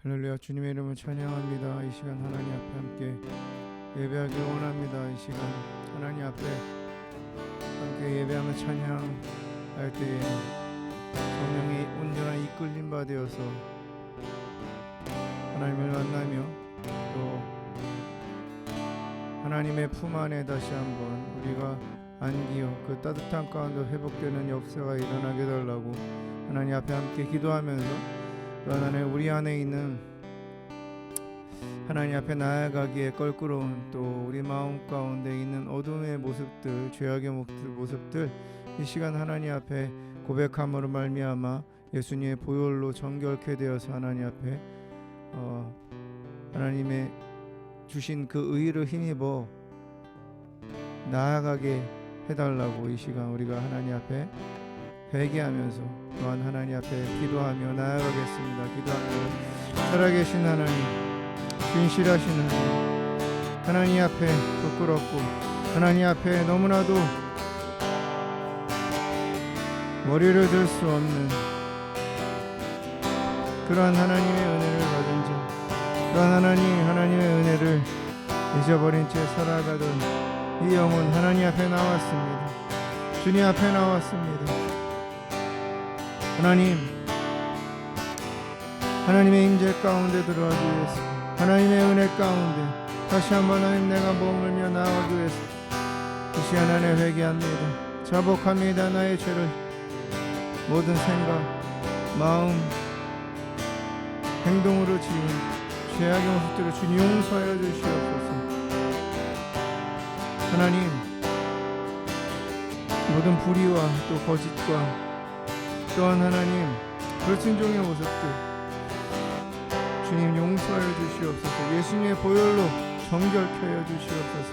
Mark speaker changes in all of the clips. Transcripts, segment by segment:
Speaker 1: 할렐루야. 주님의 이름을 찬양합니다. 이 시간 하나님 앞에 함께 예배하길 원합니다. 이 시간 하나님 앞에 함께 예배하며 찬양할 때에 성령이 온전한 이끌림 받으어서 하나님을 만나며 또 하나님의 품 안에 다시 한번 우리가 안기어 그 따뜻한 가운데 회복되는 역사가 일어나게 달라고 하나님 앞에 함께 기도하면서 또 하나님 우리 안에 있는 하나님 앞에 나아가기에 껄끄러운 또 우리 마음 가운데 있는 어둠의 모습들, 죄악의 모습들 이 시간 하나님 앞에 고백함으로 말미암아 예수님의 보혈로 정결케 되어서 하나님 앞에 하나님의 주신 그 의를 힘입어 나아가게 해달라고 이 시간 우리가 하나님 앞에 회개하면서 또한 하나님 앞에 기도하며 나아가겠습니다. 기도하며 살아계신 하나님, 진실하신 하나님, 하나님 앞에 부끄럽고 하나님 앞에 너무나도 머리를 들 수 없는 그러한 하나님의 은혜를 받은 자, 그러한 하나님의 은혜를 잊어버린 채 살아가던 이 영혼 하나님 앞에 나왔습니다. 주님 앞에 나왔습니다. 하나님의 임재 가운데 들어가기 위해서 하나님의 은혜 가운데 다시 한번 하나님 내가 머물며 나아가기 위해서 이 시간 안에 회개합니다. 자복합니다. 나의 죄를 모든 생각, 마음, 행동으로 지은 죄악의 모습들을 주님 용서하여 주시옵소서. 하나님 모든 불의와 또 거짓과 또한 하나님 불순종의 모습들 주님 용서하여 주시옵소서. 예수님의 보혈로 정결케 하여 주시옵소서.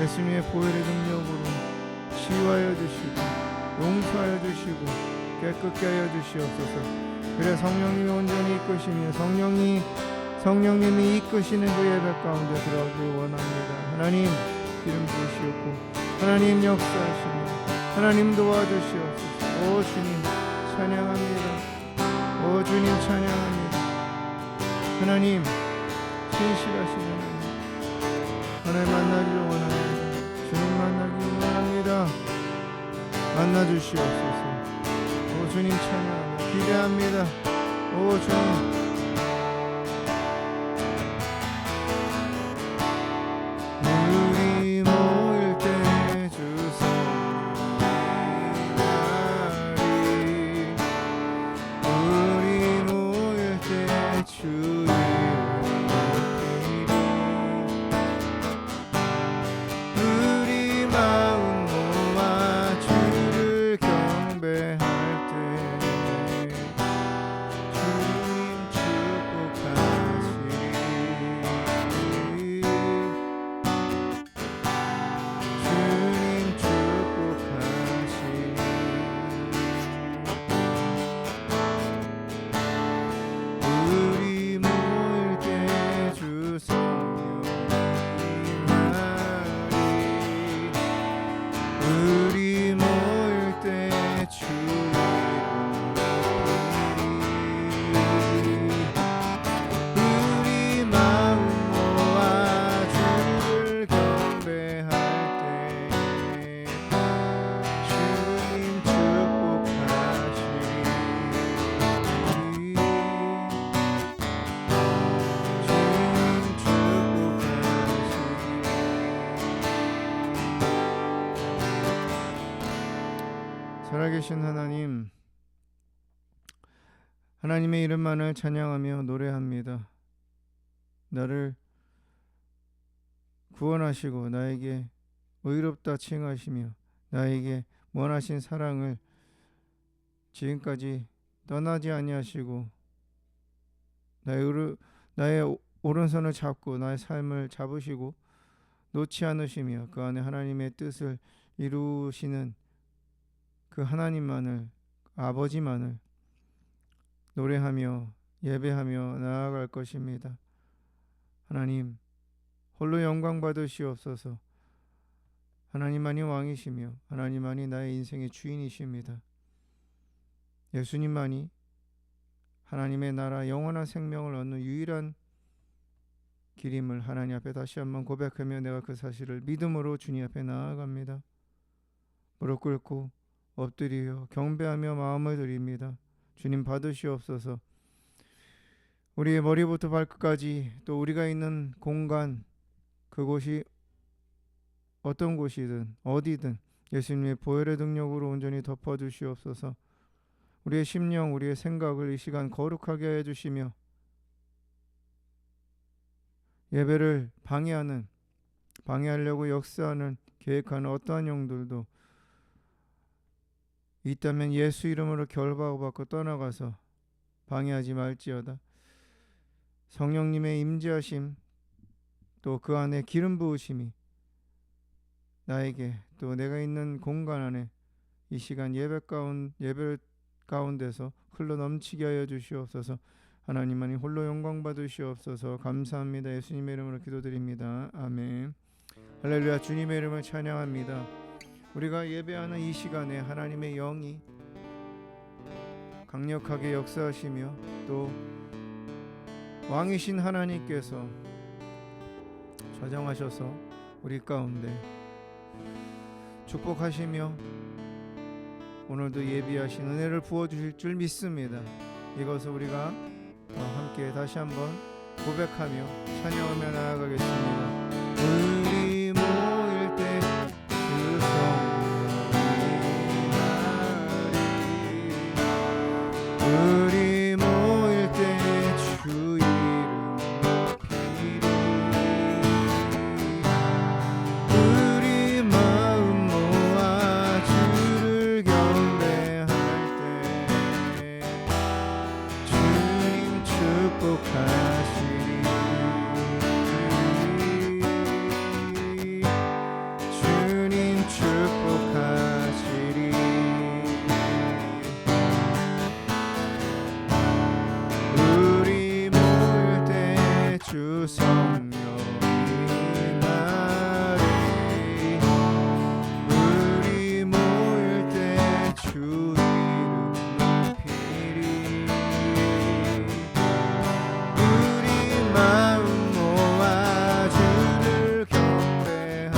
Speaker 1: 예수님의 보혈의 능력으로 치유하여 주시고 용서하여 주시고 깨끗게 하여 주시옵소서. 그래 성령님이 온전히 이끄시며 성령님이 이끄시는 그 예배 가운데 들어가길 원합니다. 하나님 기름 부으시옵고 하나님 역사하시며 하나님 도와주시옵소서. 오 주님 찬양합니다. 오 주님 찬양합니다. 하나님 신실하신 하나님 만나기를 원합니다. 주님 만나기를 원합니다. 만나주시옵소서. 오 주님 찬양합니다. 기대합니다. 오 주님 살아계신 하나님의 이름만을 찬양하며 노래합니다. 나를 구원하시고 나에게 의롭다 칭하시며 나에게 원하신 사랑을 지금까지 떠나지 아니하시고 나의 오른손을 잡고 나의 삶을 잡으시고 놓지 않으시며 그 안에 하나님의 뜻을 이루시는 그 하나님만을, 아버지만을 노래하며 예배하며 나아갈 것입니다. 하나님 홀로 영광 받으시옵소서. 하나님만이 왕이시며 하나님만이 나의 인생의 주인이십니다. 예수님만이 하나님의 나라 영원한 생명을 얻는 유일한 길임을 하나님 앞에 다시 한번 고백하며 내가 그 사실을 믿음으로 주님 앞에 나아갑니다. 무릎 꿇고 엎드리며 경배하며 마음을 드립니다. 주님 받으시옵소서. 우리의 머리부터 발끝까지 또 우리가 있는 공간, 그곳이 어떤 곳이든 어디든 예수님의 보혈의 능력으로 온전히 덮어주시옵소서. 우리의 심령, 우리의 생각을 이 시간 거룩하게 해주시며 예배를 방해하려고 역사하는 계획하는 어떠한 영들도 있다면 예수 이름으로 결박받고 떠나가서 방해하지 말지어다. 성령님의 임재하심 또 그 안에 기름 부으심이 나에게 또 내가 있는 공간 안에 이 시간 예배 가운데서 흘러 넘치게 하여 주시옵소서. 하나님만이 홀로 영광 받으시옵소서. 감사합니다. 예수님의 이름으로 기도드립니다. 아멘. 할렐루야. 주님의 이름을 찬양합니다. 우리가 예배하는 이 시간에 하나님의 영이 강력하게 역사하시며 또 왕이신 하나님께서 좌정하셔서 우리 가운데 축복하시며 오늘도 예비하신 은혜를 부어주실 줄 믿습니다. 이것을 우리가 함께 다시 한번 고백하며 찬양하며 나아가겠습니다. 우리 모일 때 그 성령이 나리 우리 모일 때 주 이름 높이리 우리 마음 모아 주를 경배할 때 주님 축복하시리 주님 축복하시리 우리 모일 때 주 성령이 나리 우리 모일 때 주 이름 높이리 우리 마음 모아 주를 경배할 때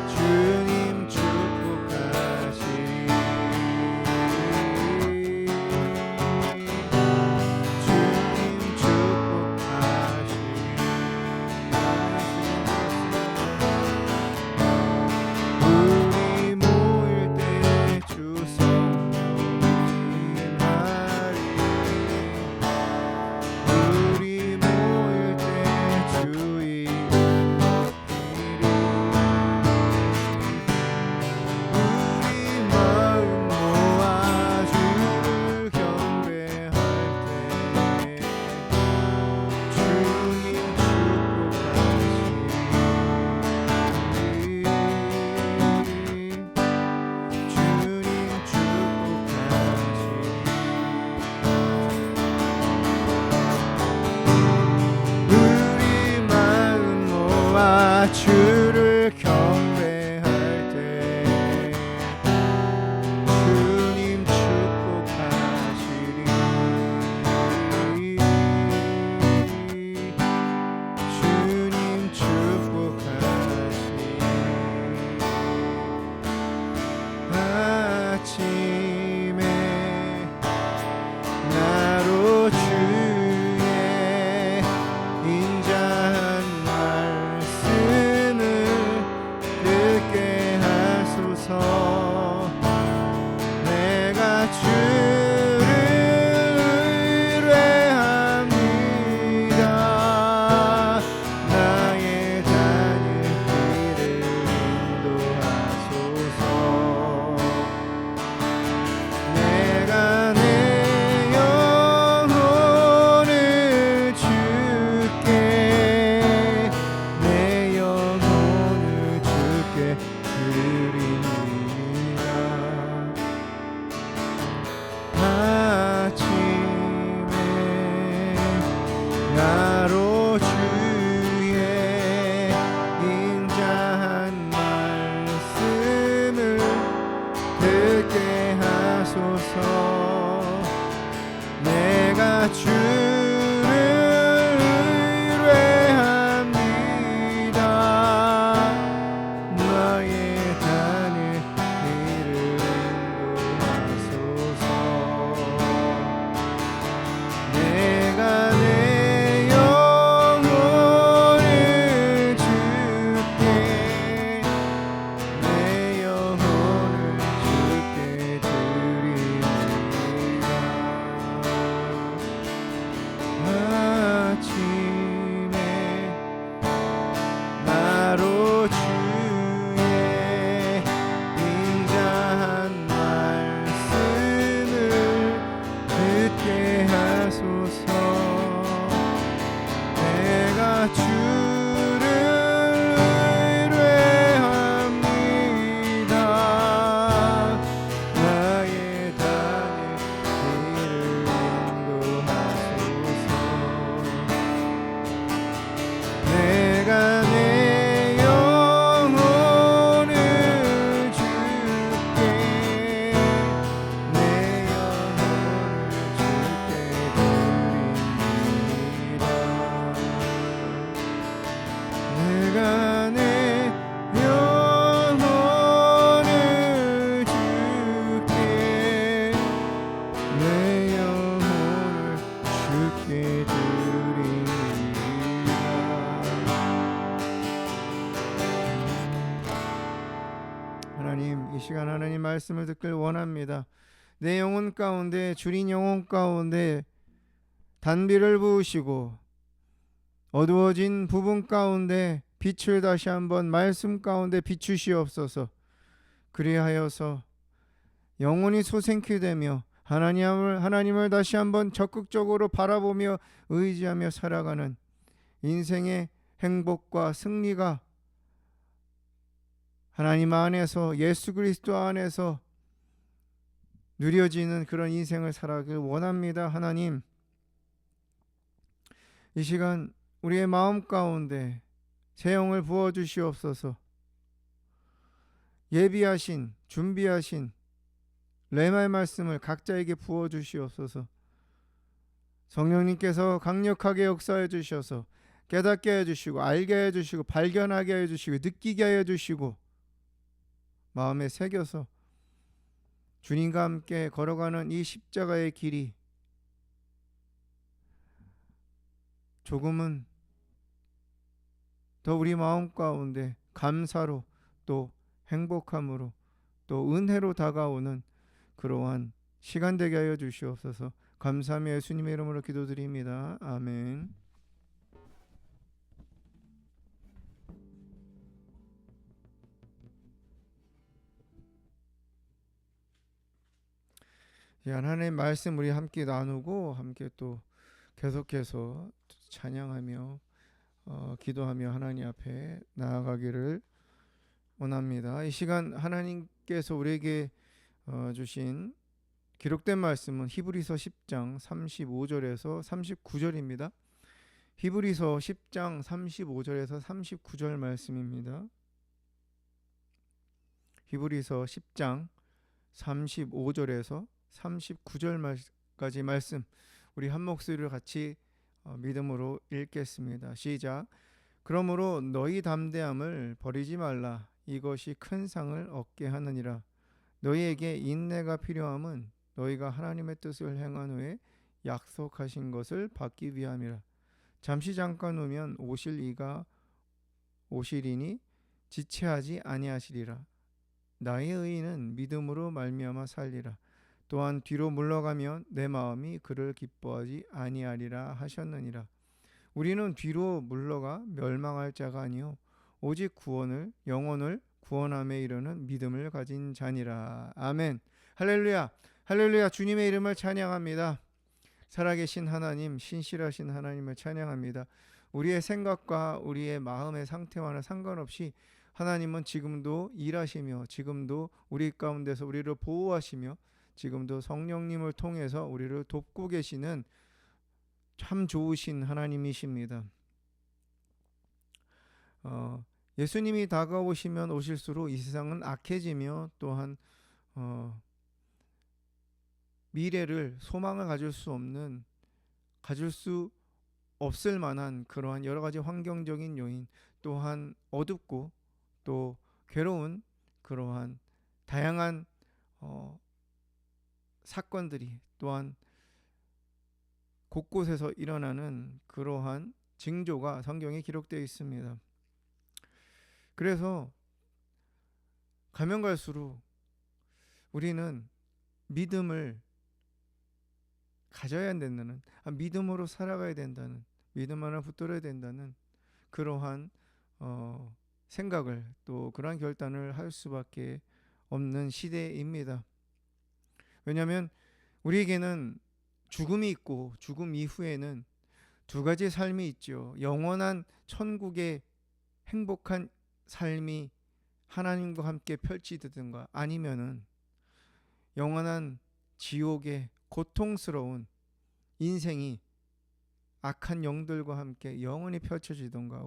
Speaker 1: 주님 축복하시리 주님 축복하시리 우리 모일 때 주 성령이 나리 우리 모일 때 주 이름 높이리 우리 마음 모아 주를 경배할 때 주님 축복하시리 주님 축복하시리 우리 마음 모아 주를 경배할 때 주님 축복하시리 주님 축복하시리 아침에 나로 주의 인자한 말씀을 듣게 하소서 내가 주를 의뢰합니다 나의 다닐 길을 인도하소서 내가 내 영혼을 주께 내 영혼을 주께 드리니라 주를 의뢰합니다. 나의 다닐 길을 인도하소서. 내가 내 영혼을 주께 내 영혼을 주께 드립니다. 아침에 나로 주의 인자한 말씀을 듣게 하소서. 내가 주를 의뢰합니다. 나의 다닐 길을 인도하소서. 내가 내 영혼을 주께 내 영혼을 주께 드립니다. 내가 내 영혼을 주께 내 영혼을 주께 드립니다. 하나님, 이 시간 하나님 말씀을 듣길 원합니다. 내 영혼 가운데, 주린 영혼 가운데 단비를 부으시고 어두워진 부분 가운데 빛을 다시 한번 말씀 가운데 비추시옵소서. 그리하여서 영혼이 소생케 되며 하나님을 다시 한번 적극적으로 바라보며 의지하며 살아가는 인생의 행복과 승리가 하나님 안에서, 예수 그리스도 안에서 누려지는 그런 인생을 살아가길 원합니다. 하나님, 이 시간 우리의 마음 가운데 새 영을 부어주시옵소서. 예비하신, 준비하신 레마의 말씀을 각자에게 부어주시옵소서. 성령님께서 강력하게 역사해 주셔서 깨닫게 해주시고, 알게 해주시고, 발견하게 해주시고, 느끼게 해주시고, 마음에 새겨서 주님과 함께 걸어가는 이 십자가의 길이 조금은 더 우리 마음 가운데 감사로, 또 행복함으로, 또 은혜로 다가오는 그러한 시간 되게 하여 주시옵소서. 감사하며 예수님의 이름으로 기도드립니다. 아멘. 하나님의 말씀 우리 함께 나누고 함께 또 계속해서 찬양하며 기도하며 하나님 앞에 나아가기를 원합니다. 이 시간 하나님께서 우리에게 주신 기록된 말씀은 히브리서 10장 35절에서 39절입니다. 히브리서 10장 35절에서 39절 말씀입니다. 히브리서 10장 35절에서 39절까지 말씀, 우리 한 목소리로 같이 믿음으로 읽겠습니다. 시작. 그러므로 너희 담대함을 버리지 말라. 이것이 큰 상을 얻게 하느니라. 너희에게 인내가 필요함은 너희가 하나님의 뜻을 행한 후에 약속하신 것을 받기 위함이라. 잠시 잠깐 후면 오실 이가 오시리니 지체하지 아니하시리라. 나의 의인은 믿음으로 말미암아 살리라. 또한 뒤로 물러가면 내 마음이 그를 기뻐하지 아니하리라 하셨느니라. 우리는 뒤로 물러가 멸망할 자가 아니요 오직 영혼을 구원함에 이르는 믿음을 가진 자니라. 아멘. 할렐루야. 할렐루야. 주님의 이름을 찬양합니다. 살아계신 하나님, 신실하신 하나님을 찬양합니다. 우리의 생각과 우리의 마음의 상태와는 상관없이 하나님은 지금도 일하시며, 지금도 우리 가운데서 우리를 보호하시며, 지금도 성령님을 통해서 우리를 돕고 계시는 참 좋으신 하나님이십니다. 예수님이 다가오시면 오실수록 이 세상은 악해지며, 또한 미래를, 소망을 가질 수 없는 가질 수 없을 만한 그러한 여러 가지 환경적인 요인, 또한 어둡고 또 괴로운 그러한 다양한 사건들이 또한 곳곳에서 일어나는 그러한 징조가 성경에 기록되어 있습니다. 그래서 가면 갈수록 우리는 믿음을 가져야 된다는, 믿음으로 살아가야 된다는, 믿음 하나 붙들어야 된다는 그러한 생각을, 또 그러한 결단을 할 수밖에 없는 시대입니다. 왜냐하면 우리에게는 죽음이 있고 죽음 이후에는 두 가지 삶이 있죠. 영원한 천국의 행복한 삶이 하나님과 함께 펼치든가, 아니면은 영원한 지옥의 고통스러운 인생이 악한 영들과 함께 영원히 펼쳐지던가,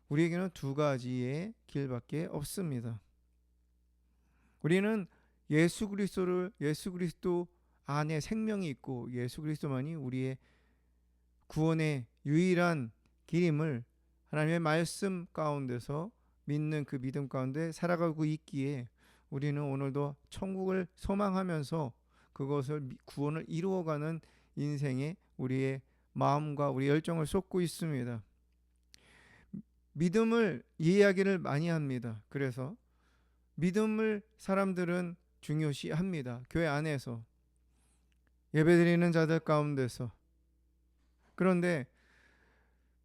Speaker 1: 우리에게는 두 가지의 길밖에 없습니다. 우리는 예수 그리스도 안에 생명이 있고 예수 그리스도만이 우리의 구원의 유일한 길임을 하나님의 말씀 가운데서 믿는 그 믿음 가운데 살아가고 있기에, 우리는 오늘도 천국을 소망하면서 그것을 구원을 이루어가는 인생에 우리의 마음과 우리 열정을 쏟고 있습니다. 믿음을 이야기를 많이 합니다. 그래서 믿음을 사람들은 중요시합니다. 교회 안에서, 예배드리는 자들 가운데서. 그런데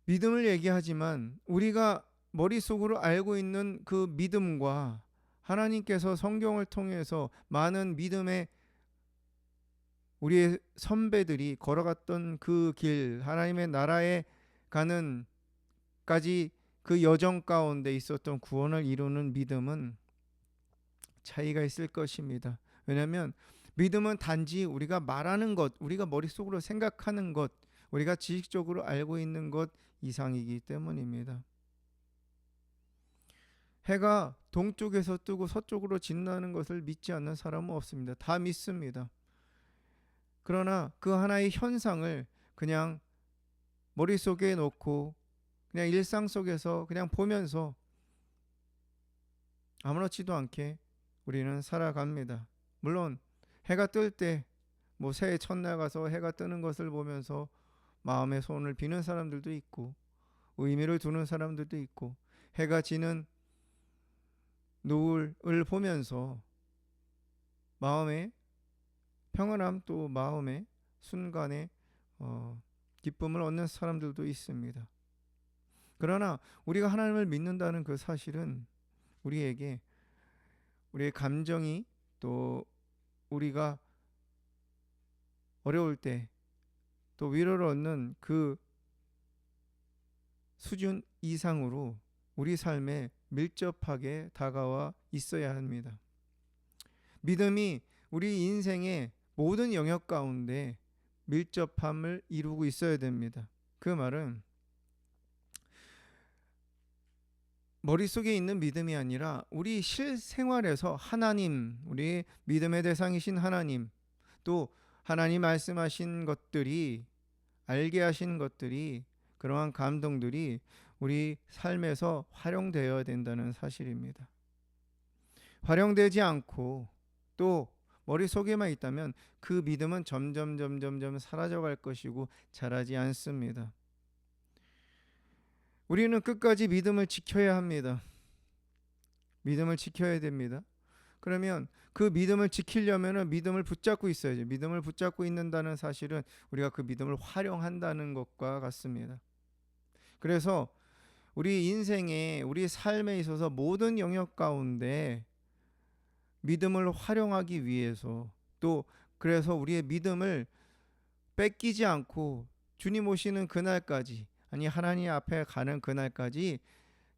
Speaker 1: 믿음을 얘기하지만 우리가 머릿속으로 알고 있는 그 믿음과 하나님께서 성경을 통해서 많은 믿음의 우리의 선배들이 걸어갔던 그 길, 하나님의 나라에 가는 까지 그 여정 가운데 있었던 구원을 이루는 믿음은 차이가 있을 것입니다. 왜냐하면 믿음은 단지 우리가 말하는 것, 우리가 머릿속으로 생각하는 것, 우리가 지식적으로 알고 있는 것 이상이기 때문입니다. 해가 동쪽에서 뜨고 서쪽으로 진다는 것을 믿지 않는 사람은 없습니다. 다 믿습니다. 그러나 그 하나의 현상을 그냥 머릿속에 놓고 그냥 일상 속에서 그냥 보면서 아무렇지도 않게 우리는 살아갑니다. 물론 해가 뜰 때 새해 첫날 가서 해가 뜨는 것을 보면서 마음의 소원을 비는 사람들도 있고, 의미를 두는 사람들도 있고, 해가 지는 노을을 보면서 마음의 평안함, 또 마음의 순간의 기쁨을 얻는 사람들도 있습니다. 그러나 우리가 하나님을 믿는다는 그 사실은 우리에게 우리의 감정이, 또 우리가 어려울 때 또 위로를 얻는 그 수준 이상으로 우리 삶에 밀접하게 다가와 있어야 합니다. 믿음이 우리 인생의 모든 영역 가운데 밀접함을 이루고 있어야 됩니다. 그 말은 머릿속에 있는 믿음이 아니라 우리 실생활에서 하나님, 우리 믿음의 대상이신 하나님, 또 하나님 말씀하신 것들이, 알게 하신 것들이, 그러한 감동들이 우리 삶에서 활용되어야 된다는 사실입니다. 활용되지 않고 또 머릿속에만 있다면 그 믿음은 점점 사라져갈 것이고 자라지 않습니다. 우리는 끝까지 믿음을 지켜야 합니다. 믿음을 지켜야 됩니다. 그러면 그 믿음을 지키려면 믿음을 붙잡고 있어야죠. 믿음을 붙잡고 있는다는 사실은 우리가 그 믿음을 활용한다는 것과 같습니다. 그래서 우리 인생에, 우리 삶에 있어서 모든 영역 가운데 믿음을 활용하기 위해서, 또 그래서 우리의 믿음을 뺏기지 않고 주님 오시는 그날까지, 아니 하나님 앞에 가는 그날까지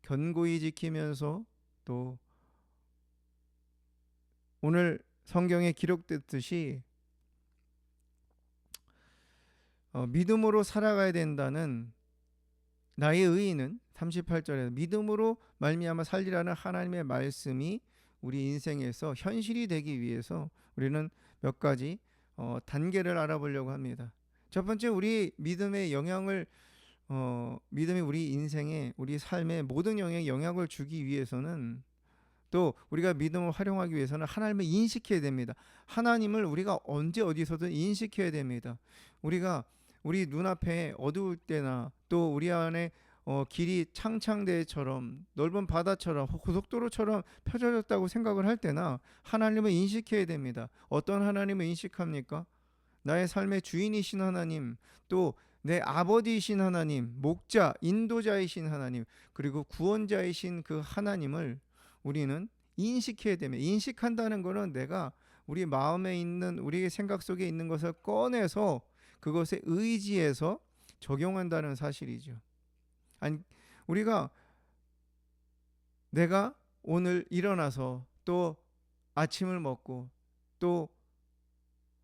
Speaker 1: 견고히 지키면서, 또 오늘 성경에 기록됐듯이 믿음으로 살아가야 된다는, 나의 의인은 38절에 믿음으로 말미암아 살리라는 하나님의 말씀이 우리 인생에서 현실이 되기 위해서 우리는 몇 가지 단계를 알아보려고 합니다. 첫 번째, 우리 믿음의 영향을 믿음이 우리 인생에, 우리 삶에 모든 영향을 주기 위해서는, 또 우리가 믿음을 활용하기 위해서는 하나님을 인식해야 됩니다. 하나님을 우리가 언제 어디서든 인식해야 됩니다. 우리가 우리 눈앞에 어두울 때나, 또 우리 안에 길이 창창대처럼, 넓은 바다처럼, 고속도로처럼 펼쳐졌다고 생각을 할 때나 하나님을 인식해야 됩니다. 어떤 하나님을 인식합니까? 나의 삶의 주인이신 하나님, 또 내 아버지이신 하나님, 목자, 인도자이신 하나님, 그리고 구원자이신 그 하나님을 우리는 인식해야 됩니다. 인식한다는 것은 내가 우리 마음에 있는, 우리의 생각 속에 있는 것을 꺼내서 그것에 의지해서 적용한다는 사실이죠. 아니, 우리가 내가 오늘 일어나서 또 아침을 먹고 또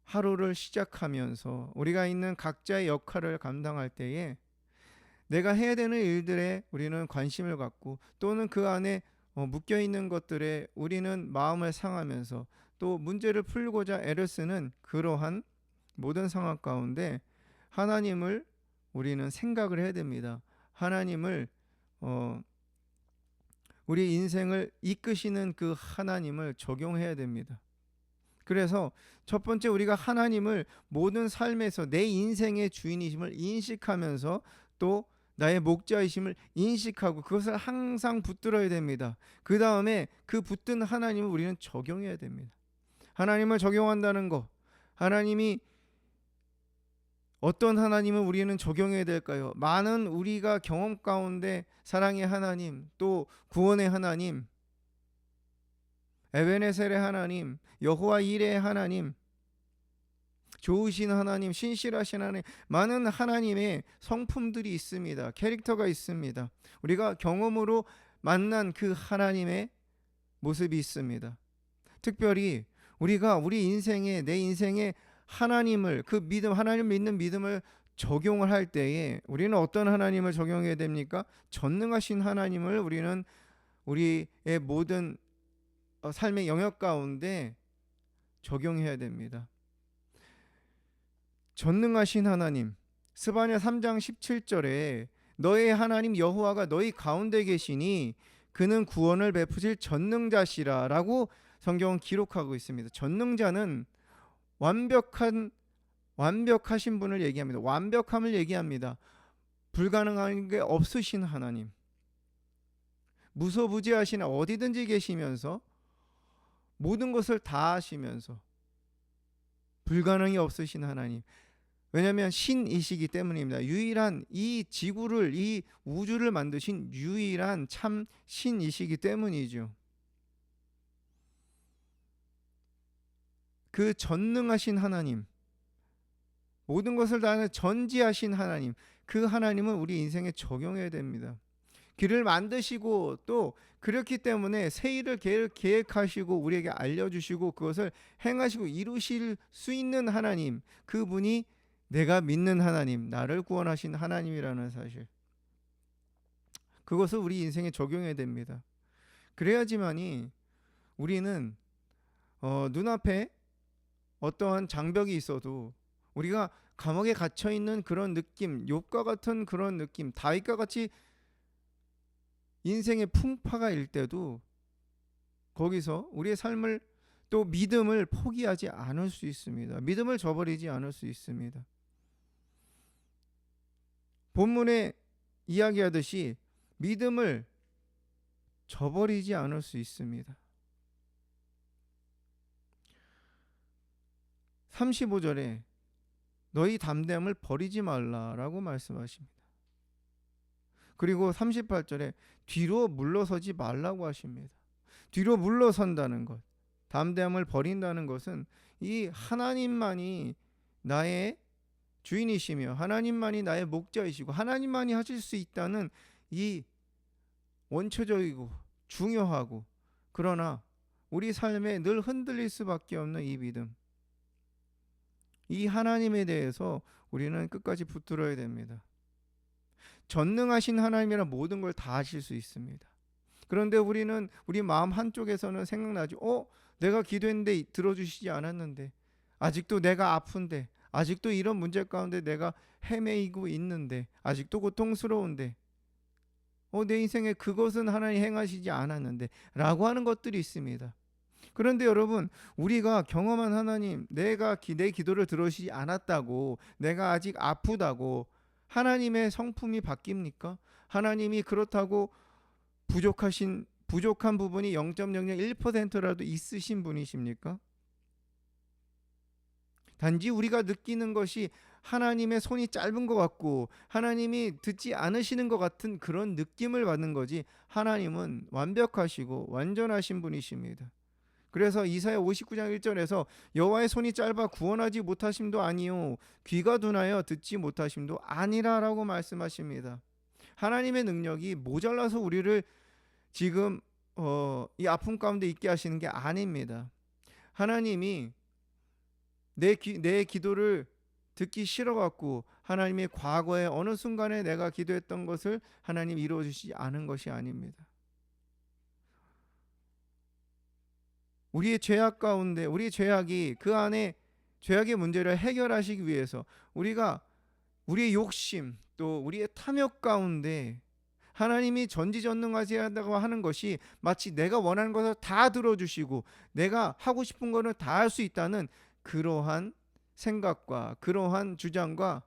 Speaker 1: 하루를 시작하면서 우리가 있는 각자의 역할을 감당할 때에 내가 해야 되는 일들에 우리는 관심을 갖고, 또는 그 안에 묶여 있는 것들에 우리는 마음을 상하면서 또 문제를 풀고자 애를 쓰는 그러한 모든 상황 가운데 하나님을 우리는 생각을 해야 됩니다. 하나님을 우리 인생을 이끄시는 그 하나님을 적용해야 됩니다. 그래서 첫 번째, 우리가 하나님을 모든 삶에서 내 인생의 주인이심을 인식하면서 또 나의 목자이심을 인식하고 그것을 항상 붙들어야 됩니다. 그 다음에 그 붙든 하나님을 우리는 적용해야 됩니다. 하나님을 적용한다는 것, 하나님이 어떤 하나님을 우리는 적용해야 될까요? 많은 우리가 경험 가운데 사랑의 하나님, 또 구원의 하나님, 에베네셀의 하나님, 여호와 이레의 하나님, 좋으신 하나님, 신실하신 하나님, 많은 하나님의 성품들이 있습니다. 캐릭터가 있습니다. 우리가 경험으로 만난 그 하나님의 모습이 있습니다. 특별히 우리가 우리 인생에, 내 인생에 하나님을, 그 믿음, 하나님 믿는 믿음을 적용을 할 때에 우리는 어떤 하나님을 적용해야 됩니까? 전능하신 하나님을 우리는 우리의 모든 삶의 영역 가운데 적용해야 됩니다. 전능하신 하나님, 스바냐 3장 17절에 너의 하나님 여호와가 너희 가운데 계시니 그는 구원을 베푸실 전능자시라 라고 성경은 기록하고 있습니다. 전능자는 완벽하신 분을 얘기합니다. 완벽함을 얘기합니다. 불가능한 게 없으신 하나님, 무소부지하신, 어디든지 계시면서 모든 것을 다 하시면서 불가능이 없으신 하나님. 왜냐하면 신이시기 때문입니다. 유일한 이 지구를, 이 우주를 만드신 유일한 참 신이시기 때문이죠. 그 전능하신 하나님, 모든 것을 다 하는 전지하신 하나님, 그 하나님은 우리 인생에 적용해야 됩니다. 길을 만드시고 또 그렇기 때문에 새 일을 계획하시고 우리에게 알려주시고 그것을 행하시고 이루실 수 있는 하나님, 그분이 내가 믿는 하나님, 나를 구원하신 하나님이라는 사실, 그것을 우리 인생에 적용해야 됩니다. 그래야지만이 우리는 눈앞에 어떠한 장벽이 있어도 우리가 감옥에 갇혀 있는 그런 느낌, 욥과 같은 그런 느낌, 다윗과 같이 인생의 풍파가 일 때도 거기서 우리의 삶을, 또 믿음을 포기하지 않을 수 있습니다. 믿음을 저버리지 않을 수 있습니다. 본문에 이야기하듯이 믿음을 저버리지 않을 수 있습니다. 35절에 너희 담대함을 버리지 말라라고 말씀하십니다. 그리고 38절에 뒤로 물러서지 말라고 하십니다. 뒤로 물러선다는 것, 담대함을 버린다는 것은 이 하나님만이 나의 주인이시며 하나님만이 나의 목자이시고 하나님만이 하실 수 있다는 이 원초적이고 중요하고, 그러나 우리 삶에 늘 흔들릴 수밖에 없는 이 믿음, 이 하나님에 대해서 우리는 끝까지 붙들어야 됩니다. 전능하신 하나님이란 모든 걸 다 하실 수 있습니다. 그런데 우리는 우리 마음 한쪽에서는 생각나죠. 내가 기도했는데 들어주시지 않았는데, 아직도 내가 아픈데, 아직도 이런 문제 가운데 내가 헤매이고 있는데, 아직도 고통스러운데, 내 인생에 그것은 하나님 행하시지 않았는데 라고 하는 것들이 있습니다. 그런데 여러분, 우리가 경험한 하나님, 내 기도를 들으시지 않았다고, 내가 아직 아프다고 하나님의 성품이 바뀝니까? 하나님이 그렇다고 부족한 부분이 0.001%라도 있으신 분이십니까? 단지 우리가 느끼는 것이 하나님의 손이 짧은 것 같고 하나님이 듣지 않으시는 것 같은 그런 느낌을 받는 거지, 하나님은 완벽하시고 완전하신 분이십니다. 그래서 이사야 59장 1절에서 여호와의 손이 짧아 구원하지 못하심도 아니요 귀가 둔하여 듣지 못하심도 아니라라고 말씀하십니다. 하나님의 능력이 모자라서 우리를 지금 이 아픔 가운데 있게 하시는 게 아닙니다. 하나님이 내 기도를 듣기 싫어갖고 하나님이 과거에 어느 순간에 내가 기도했던 것을 하나님 이루어주시지 않은 것이 아닙니다. 우리의 죄악 가운데, 우리의 죄악이 그 안에 죄악의 문제를 해결하시기 위해서 우리의 욕심 또 우리의 탐욕 가운데 하나님이 전지전능하시다고 하는 것이 마치 내가 원하는 것을 다 들어주시고 내가 하고 싶은 거는 다 할 수 있다는 그러한 생각과 그러한 주장과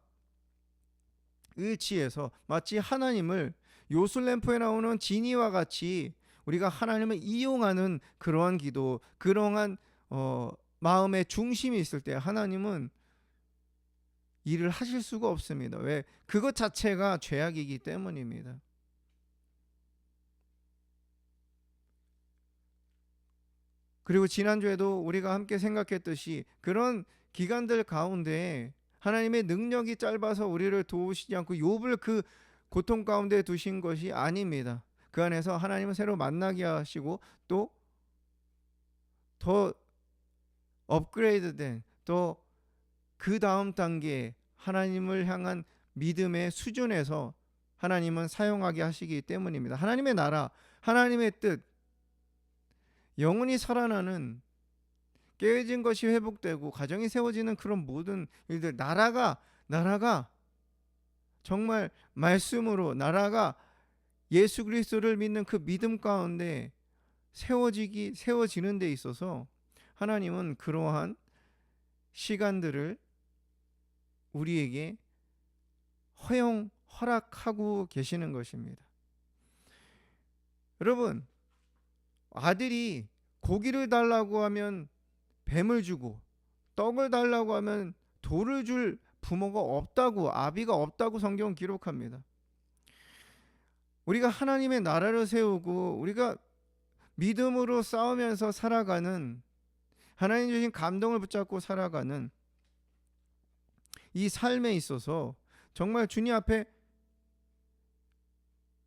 Speaker 1: 일치해서 마치 하나님을 요술램프에 나오는 지니와 같이 우리가 하나님을 이용하는 그러한 기도, 그러한 마음의 중심이 있을 때 하나님은 일을 하실 수가 없습니다. 왜? 그것 자체가 죄악이기 때문입니다. 그리고 지난주에도 우리가 함께 생각했듯이 그런 기간들 가운데 하나님의 능력이 짧아서 우리를 도우시지 않고 욥을 그 고통 가운데 두신 것이 아닙니다. 그 안에서 하나님은 새로 만나게 하시고 또 더 업그레이드된 또 그 다음 단계 하나님을 향한 믿음의 수준에서 하나님은 사용하게 하시기 때문입니다. 하나님의 나라, 하나님의 뜻, 영혼이 살아나는, 깨어진 것이 회복되고 가정이 세워지는 그런 모든 일들, 나라가 정말 말씀으로, 나라가 예수 그리스도를 믿는 그 믿음 가운데 세워지는 데 있어서 하나님은 그러한 시간들을 우리에게 허락하고 계시는 것입니다. 여러분, 아들이 고기를 달라고 하면 뱀을 주고 떡을 달라고 하면 돌을 줄 부모가 없다고, 아비가 없다고 성경은 기록합니다. 우리가 하나님의 나라를 세우고 우리가 믿음으로 싸우면서 살아가는, 하나님 주신 감동을 붙잡고 살아가는 이 삶에 있어서 정말 주님 앞에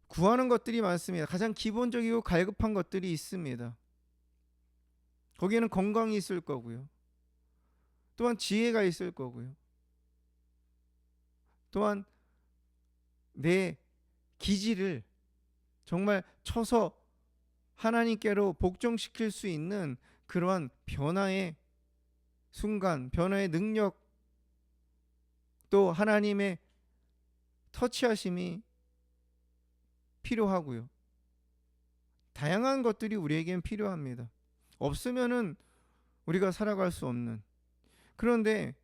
Speaker 1: 구하는 것들이 많습니다. 가장 기본적이고 갈급한 것들이 있습니다. 거기에는 건강이 있을 거고요. 또한 지혜가 있을 거고요. 또한 내 기질을 정말 쳐서 하나님께로 복종시킬 수 있는 그러한 변화의 순간, 변화의 능력, 또 하나님의 터치하심이 필요하고요. 다양한 것들이 우리에겐 필요합니다. 없으면은 우리가 살아갈 수 없는. 그런데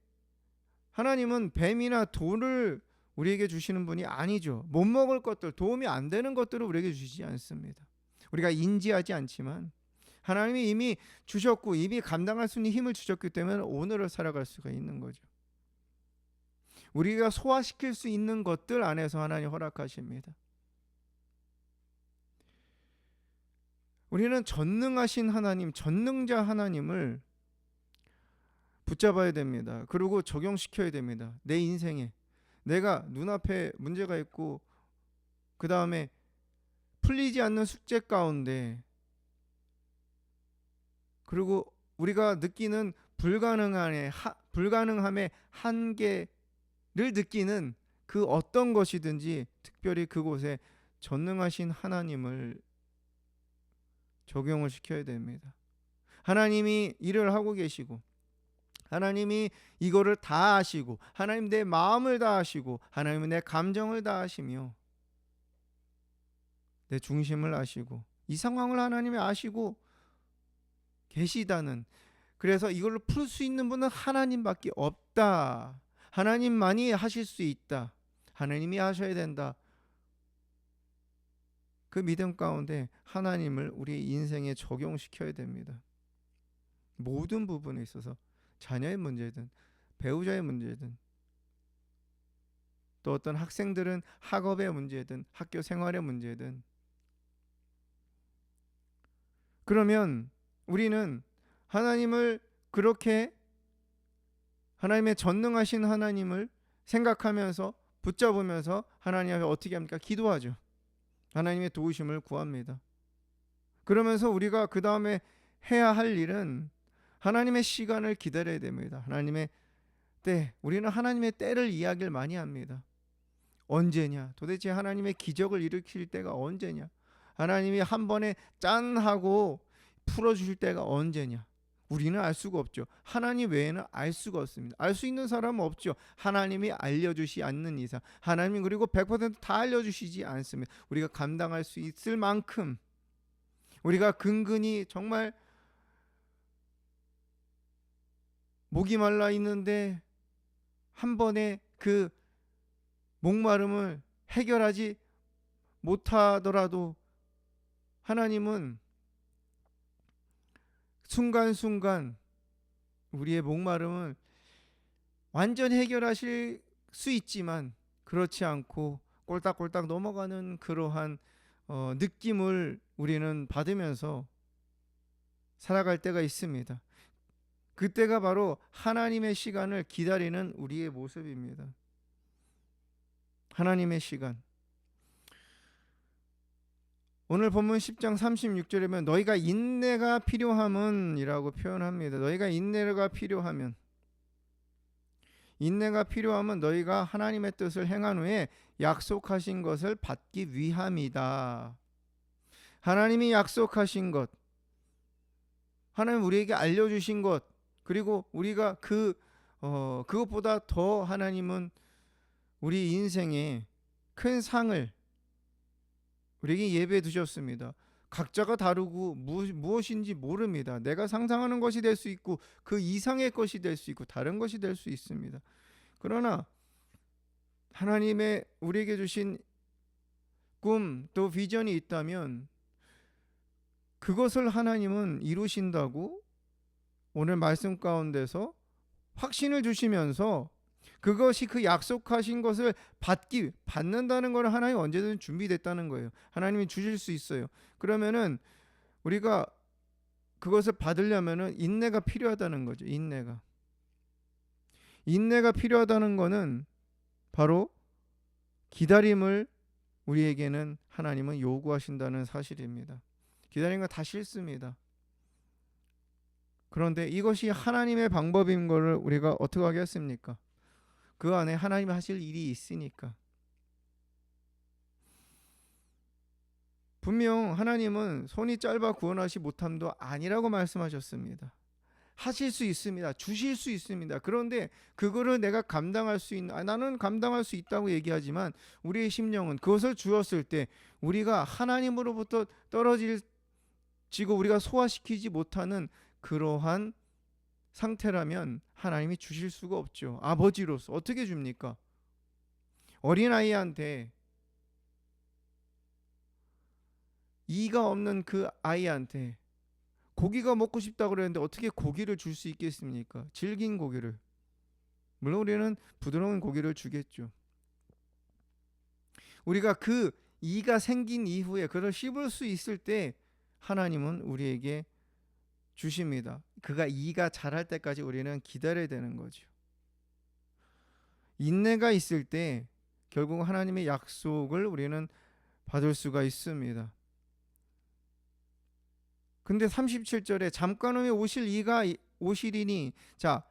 Speaker 1: 하나님은 뱀이나 돌을 우리에게 주시는 분이 아니죠. 못 먹을 것들, 도움이 안 되는 것들을 우리에게 주시지 않습니다. 우리가 인지하지 않지만 하나님이 이미 주셨고 이미 감당할 수 있는 힘을 주셨기 때문에 오늘을 살아갈 수가 있는 거죠. 우리가 소화시킬 수 있는 것들 안에서 하나님 허락하십니다. 우리는 전능하신 하나님, 전능자 하나님을 붙잡아야 됩니다. 그리고 적용시켜야 됩니다. 내 인생에 내가 눈앞에 문제가 있고 그 다음에 풀리지 않는 숙제 가운데, 그리고 우리가 느끼는 불가능함의 한계를 느끼는 그 어떤 것이든지 특별히 그곳에 전능하신 하나님을 적용을 시켜야 됩니다. 하나님이 일을 하고 계시고 하나님이 이거를 다 아시고, 하나님 내 마음을 다 아시고, 하나님은 내 감정을 다 아시며 내 중심을 아시고, 이 상황을 하나님이 아시고 계시다는, 그래서 이걸로 풀 수 있는 분은 하나님밖에 없다. 하나님만이 하실 수 있다. 하나님이 하셔야 된다. 그 믿음 가운데 하나님을 우리 인생에 적용시켜야 됩니다. 모든 부분에 있어서, 자녀의 문제든 배우자의 문제든, 또 어떤 학생들은 학업의 문제든 학교 생활의 문제든, 그러면 우리는 하나님을 그렇게, 하나님의 전능하신 하나님을 생각하면서 붙잡으면서 하나님 앞에 어떻게 합니까? 기도하죠. 하나님의 도우심을 구합니다. 그러면서 우리가 그 다음에 해야 할 일은 하나님의 시간을 기다려야 됩니다. 하나님의 때, 우리는 하나님의 때를 이야기를 많이 합니다. 언제냐? 도대체 하나님의 기적을 일으킬 때가 언제냐? 하나님이 한 번에 짠 하고 풀어주실 때가 언제냐? 우리는 알 수가 없죠. 하나님 외에는 알 수가 없습니다. 알 수 있는 사람은 없죠. 하나님이 알려주시 않는 이상. 하나님 그리고 100%다 알려주시지 않습니다. 우리가 감당할 수 있을 만큼, 우리가 근근히 정말 목이 말라 있는데 한 번에 그 목마름을 해결하지 못하더라도 하나님은 순간순간 우리의 목마름을 완전 해결하실 수 있지만, 그렇지 않고 꼴딱꼴딱 넘어가는 그러한 느낌을 우리는 받으면서 살아갈 때가 있습니다. 그때가 바로 하나님의 시간을 기다리는 우리의 모습입니다. 하나님의 시간. 오늘 본문 10장 36절에 보면 너희가 인내가 필요함은 이라고 표현합니다. 너희가 인내가 필요하면, 인내가 필요하면 너희가 하나님의 뜻을 행한 후에 약속하신 것을 받기 위함이다. 하나님이 약속하신 것, 하나님 우리에게 알려주신 것, 그리고 우리가 그것보다 더 하나님은 우리 인생에 큰 상을 우리에게 예배해 두셨습니다. 각자가 다르고 무엇인지 모릅니다. 내가 상상하는 것이 될 수 있고 그 이상의 것이 될 수 있고 다른 것이 될 수 있습니다. 그러나 하나님의 우리에게 주신 꿈, 또 비전이 있다면 그것을 하나님은 이루신다고 오늘 말씀 가운데서 확신을 주시면서, 그것이 그 약속하신 것을 받는다는 것은 하나님 언제든 준비됐다는 거예요. 하나님이 주실 수 있어요. 그러면은 우리가 그것을 받으려면은 인내가 필요하다는 거죠. 인내가 필요하다는 것은 바로 기다림을 우리에게는 하나님은 요구하신다는 사실입니다. 기다리는 건 다 싫습니다. 그런데 이것이 하나님의 방법인 것을 우리가 어떻게 하겠습니까? 그 안에 하나님이 하실 일이 있으니까. 분명 하나님은 손이 짧아 구원하시 못함도 아니라고 말씀하셨습니다. 하실 수 있습니다. 주실 수 있습니다. 그런데 그거를 내가 감당할 수 있는, 나는 감당할 수 있다고 얘기하지만 우리의 심령은 그것을 주었을 때 우리가 하나님으로부터 떨어지고 우리가 소화시키지 못하는 그러한 상태라면 하나님이 주실 수가 없죠. 아버지로서 어떻게 줍니까? 어린아이한테, 이가 없는 그 아이한테 고기가 먹고 싶다고 그랬는데 어떻게 고기를 줄 수 있겠습니까? 질긴 고기를. 물론 우리는 부드러운 고기를 주겠죠. 우리가 그 이가 생긴 이후에 그걸 씹을 수 있을 때 하나님은 우리에게 주십니다. 그가 이가 자랄 때까지 우리는 기다려야 되는 거죠. 인내가 있을 때 결국 하나님의 약속을 우리는 받을 수가 있습니다. 근데 37절에 잠깐 후에 오실 이가 오시리니, 자,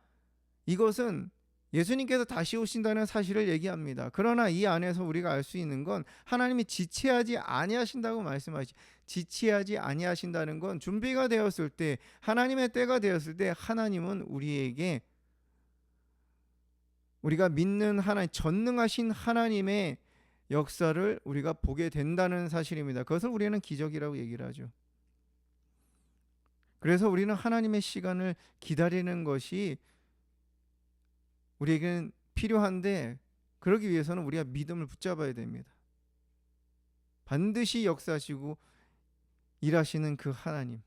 Speaker 1: 이것은 예수님께서 다시 오신다는 사실을 얘기합니다. 그러나 이 안에서 우리가 알 수 있는 건 하나님이 지체하지 아니하신다고 말씀하시죠. 지체하지 아니하신다는 건 준비가 되었을 때, 하나님의 때가 되었을 때 하나님은 우리에게 우리가 믿는 하나님, 전능하신 하나님의 역사를 우리가 보게 된다는 사실입니다. 그것을 우리는 기적이라고 얘기를 하죠. 그래서 우리는 하나님의 시간을 기다리는 것이 우리에게는 필요한데, 그러기 위해서는 우리가 믿음을 붙잡아야 됩니다. 반드시 역사하시고 일하시는 그 하나님.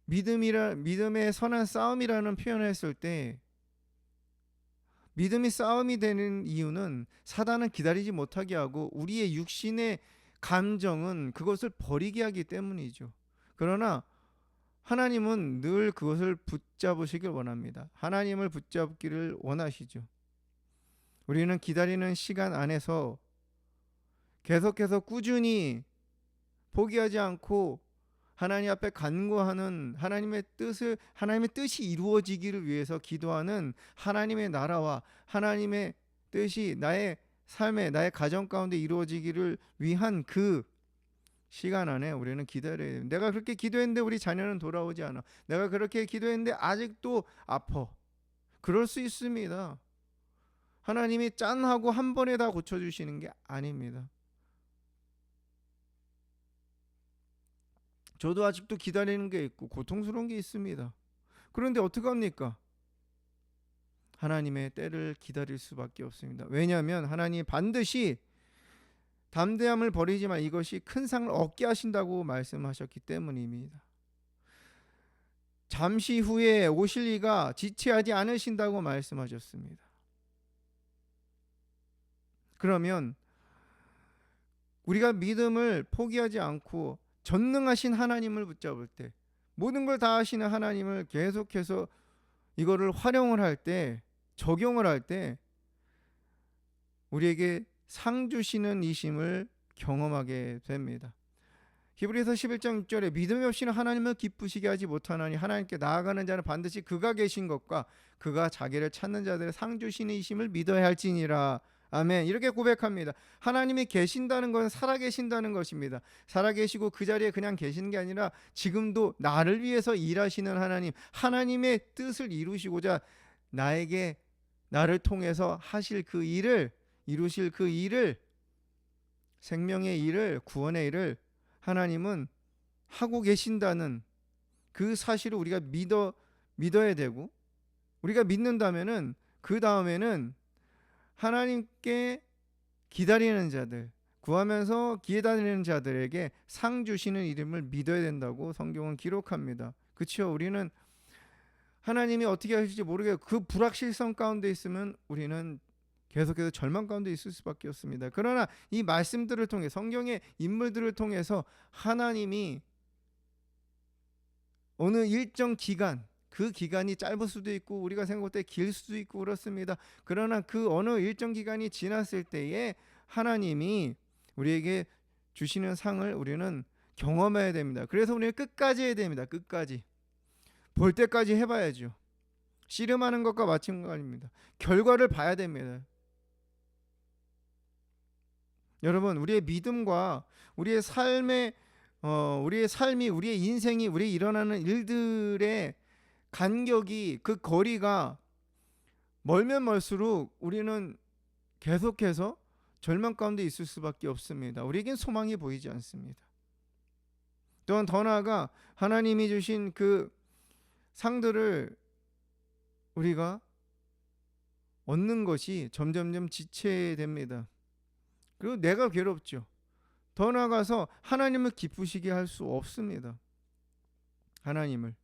Speaker 1: 믿음의 선한 싸움이라는 표현을 했을 때, 믿음이 싸움이 되는 이유는 사단은 기다리지 못하게 하고 우리의 육신의 감정은 그것을 버리게 하기 때문이죠. 그러나 하나님은 늘 그것을 붙잡으시길 원합니다. 하나님을 붙잡기를 원하시죠. 우리는 기다리는 시간 안에서 계속해서 꾸준히 포기하지 않고 하나님 앞에 간구하는, 하나님의 뜻이 이루어지기를 위해서 기도하는 하나님의 나라와 하나님의 뜻이 나의 삶에, 나의 가정 가운데 이루어지기를 위한 그 시간 안에 우리는 기다려야 됩니다. 내가 그렇게 기도했는데 우리 자녀는 돌아오지 않아. 내가 그렇게 기도했는데 아직도 아파. 그럴 수 있습니다. 하나님이 짠 하고 한 번에 다 고쳐주시는 게 아닙니다. 저도 아직도 기다리는 게 있고 고통스러운 게 있습니다. 그런데 어떡합니까? 하나님의 때를 기다릴 수밖에 없습니다. 왜냐하면 하나님이 반드시 담대함을 버리지만 이것이 큰 상을 얻게 하신다고 말씀하셨기 때문입니다. 잠시 후에 오실 이가 지체하지 않으신다고 말씀하셨습니다. 그러면 우리가 믿음을 포기하지 않고 전능하신 하나님을 붙잡을 때, 모든 걸 다 하시는 하나님을 계속해서 이거를 활용을 할 때, 적용을 할 때 우리에게 상 주시는 이심을 경험하게 됩니다. 히브리서 11장 6절에 믿음이 없이는 하나님을 기쁘시게 하지 못하나니 하나님께 나아가는 자는 반드시 그가 계신 것과 그가 자기를 찾는 자들의 상 주시는 이심을 믿어야 할지니라. 아멘. 이렇게 고백합니다. 하나님이 계신다는 것은 살아계신다는 것입니다. 살아계시고 그 자리에 그냥 계시는 게 아니라 지금도 나를 위해서 일하시는 하나님, 하나님의 뜻을 이루시고자 나를 통해서 하실 그 일을, 이루실 그 일을, 생명의 일을, 구원의 일을 하나님은 하고 계신다는 그 사실을 우리가 믿어야 되고, 우리가 믿는다면은 그 다음에는 하나님께 기다리는 자들, 구하면서 기다리는 자들에게 상 주시는 이름을 믿어야 된다고 성경은 기록합니다. 그렇죠? 우리는 하나님이 어떻게 하실지 모르게 그 불확실성 가운데 있으면 우리는 계속해서 절망 가운데 있을 수밖에 없습니다. 그러나 이 말씀들을 통해, 성경의 인물들을 통해서 하나님이 어느 일정 기간, 그 기간이 짧을 수도 있고 우리가 생각할 때 길 수도 있고 그렇습니다. 그러나 그 어느 일정 기간이 지났을 때에 하나님이 우리에게 주시는 상을 우리는 경험해야 됩니다. 그래서 우리는 끝까지 해야 됩니다. 끝까지. 볼 때까지 해봐야죠. 씨름하는 것과 마찬가지입니다. 결과를 봐야 됩니다. 여러분, 우리의 믿음과 우리의 삶이, 우리의 인생이, 우리 일어나는 일들의 간격이, 그 거리가 멀면 멀수록 우리는 계속해서 절망 가운데 있을 수밖에 없습니다. 우리에겐 소망이 보이지 않습니다. 또한 더 나아가 하나님이 주신 그 상들을 우리가 얻는 것이 점점점 지체됩니다. 그리고 내가 괴롭죠. 더 나아가서 하나님을 기쁘시게 할 수 없습니다. 하나님을.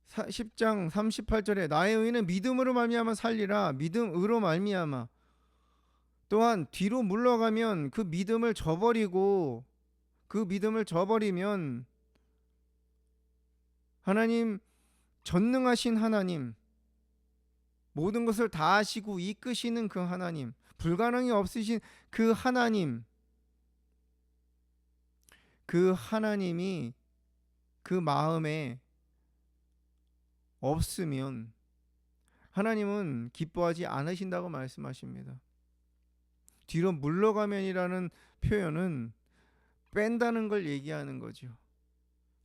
Speaker 1: 10장 38절에 나의 의는 믿음으로 말미암아 살리라. 믿음으로 말미암아. 또한 뒤로 물러가면 그 믿음을 저버리면 하나님, 전능하신 하나님, 모든 것을 다 하시고 이끄시는 그 하나님, 불가능이 없으신 그 하나님, 그 하나님이 그 마음에 없으면 하나님은 기뻐하지 않으신다고 말씀하십니다. 뒤로 물러가면이라는 표현은 뺀다는 걸 얘기하는 거죠.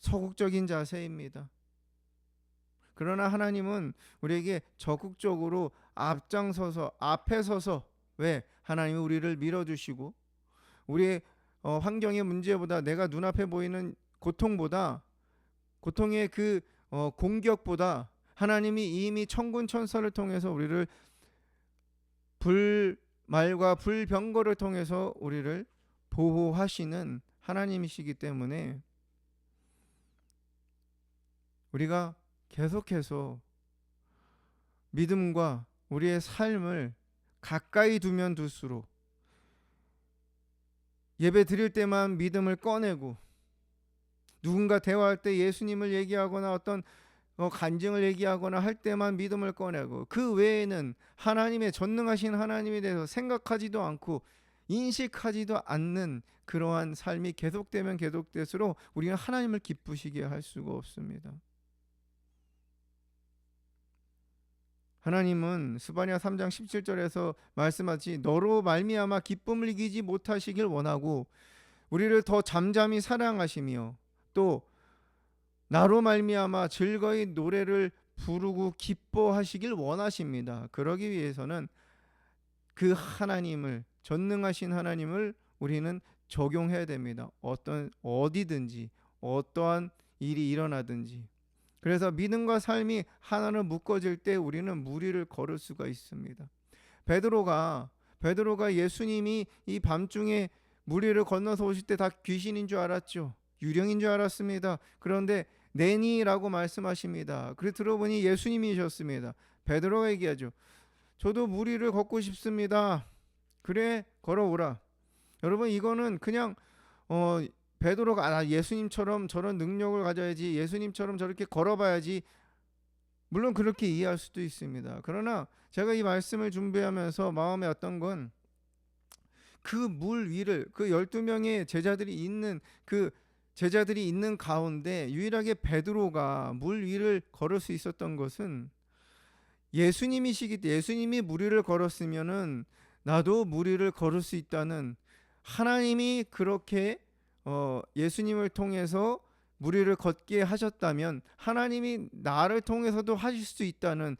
Speaker 1: 소극적인 자세입니다. 그러나 하나님은 우리에게 적극적으로 앞장서서 앞에 서서 왜 하나님이 우리를 밀어주시고 우리의 환경의 문제보다 내가 눈앞에 보이는 고통의 그 공격보다 하나님이 이미 천군 천사를 통해서 우리를 불말과 불병거를 통해서 우리를 보호하시는 하나님이시기 때문에 우리가 계속해서 믿음과 우리의 삶을 가까이 두면 둘수록 예배 드릴 때만 믿음을 꺼내고 누군가 대화할 때 예수님을 얘기하거나 어떤 간증을 얘기하거나 할 때만 믿음을 꺼내고 그 외에는 하나님의 전능하신 하나님에 대해서 생각하지도 않고 인식하지도 않는 그러한 삶이 계속되면 계속될수록 우리가 하나님을 기쁘시게 할 수가 없습니다. 하나님은 스바냐 3장 17절에서 말씀하시 너로 말미암아 기쁨을 이기지 못하시길 원하고 우리를 더 잠잠히 사랑하시며 또 나로 말미암아 즐거이 노래를 부르고 기뻐하시길 원하십니다. 그러기 위해서는 그 하나님을 전능하신 하나님을 우리는 적용해야 됩니다. 어디든지 어떠한 일이 일어나든지. 그래서 믿음과 삶이 하나로 묶어질 때 우리는 무리를 걸을 수가 있습니다. 베드로가 예수님이 이 밤중에 무리를 건너서 오실 때 다 귀신인 줄 알았죠. 유령인 줄 알았습니다. 그런데 내니라고 말씀하십니다. 그래 들어보니 예수님이셨습니다. 베드로가 얘기하죠. 저도 무리를 걷고 싶습니다. 그래 걸어오라. 여러분 이거는 그냥 베드로가 예수님처럼 저런 능력을 가져야지 예수님처럼 저렇게 걸어봐야지 물론 그렇게 이해할 수도 있습니다. 그러나 제가 이 말씀을 준비하면서 마음에 왔던 건 그 물 위를 그 12명의 제자들이 있는 가운데 유일하게 베드로가 물 위를 걸을 수 있었던 것은 예수님이 무리를 걸었으면은 나도 무리를 걸을 수 있다는 하나님이 그렇게 예수님을 통해서 무리를 걷게 하셨다면 하나님이 나를 통해서도 하실 수 있다는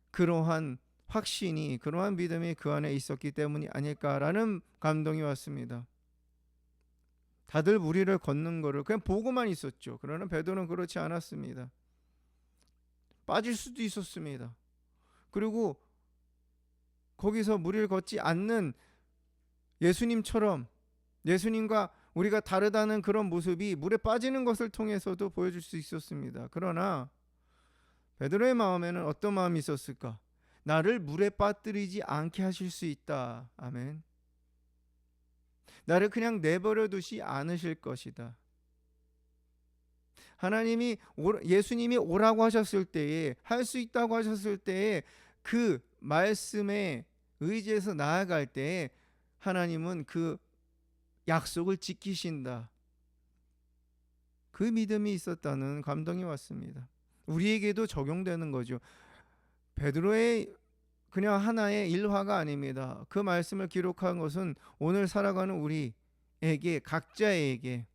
Speaker 1: 그러한 확신이 그러한 믿음이 그 안에 있었기 때문이 아닐까라는 감동이 왔습니다. 다들 무리를 걷는 거를 그냥 보고만 있었죠. 그러나 베드로는 그렇지 않았습니다. 빠질 수도 있었습니다. 그리고 거기서 무리를 걷지 않는 예수님과 우리가 다르다는 그런 모습이 물에 빠지는 것을 통해서도 보여줄 수 있었습니다. 그러나 베드로의 마음에는 어떤 마음이 있었을까? 나를 물에 빠뜨리지 않게 하실 수 있다. 아멘. 나를 그냥 내버려 두지 않으실 것이다. 예수님이 오라고 하셨을 때에 할 수 있다고 하셨을 때에 그 말씀에 의지해서 나아갈 때에 하나님은 그 약속을 지키신다. 그 믿음이 있었다는 감동이 왔습니다. 우리에게도 적용되는 거죠. 베드로의 그냥 하나의 일화가 아닙니다. 그 말씀을 기록한 것은 오늘 살아가는 우리에게 각자에게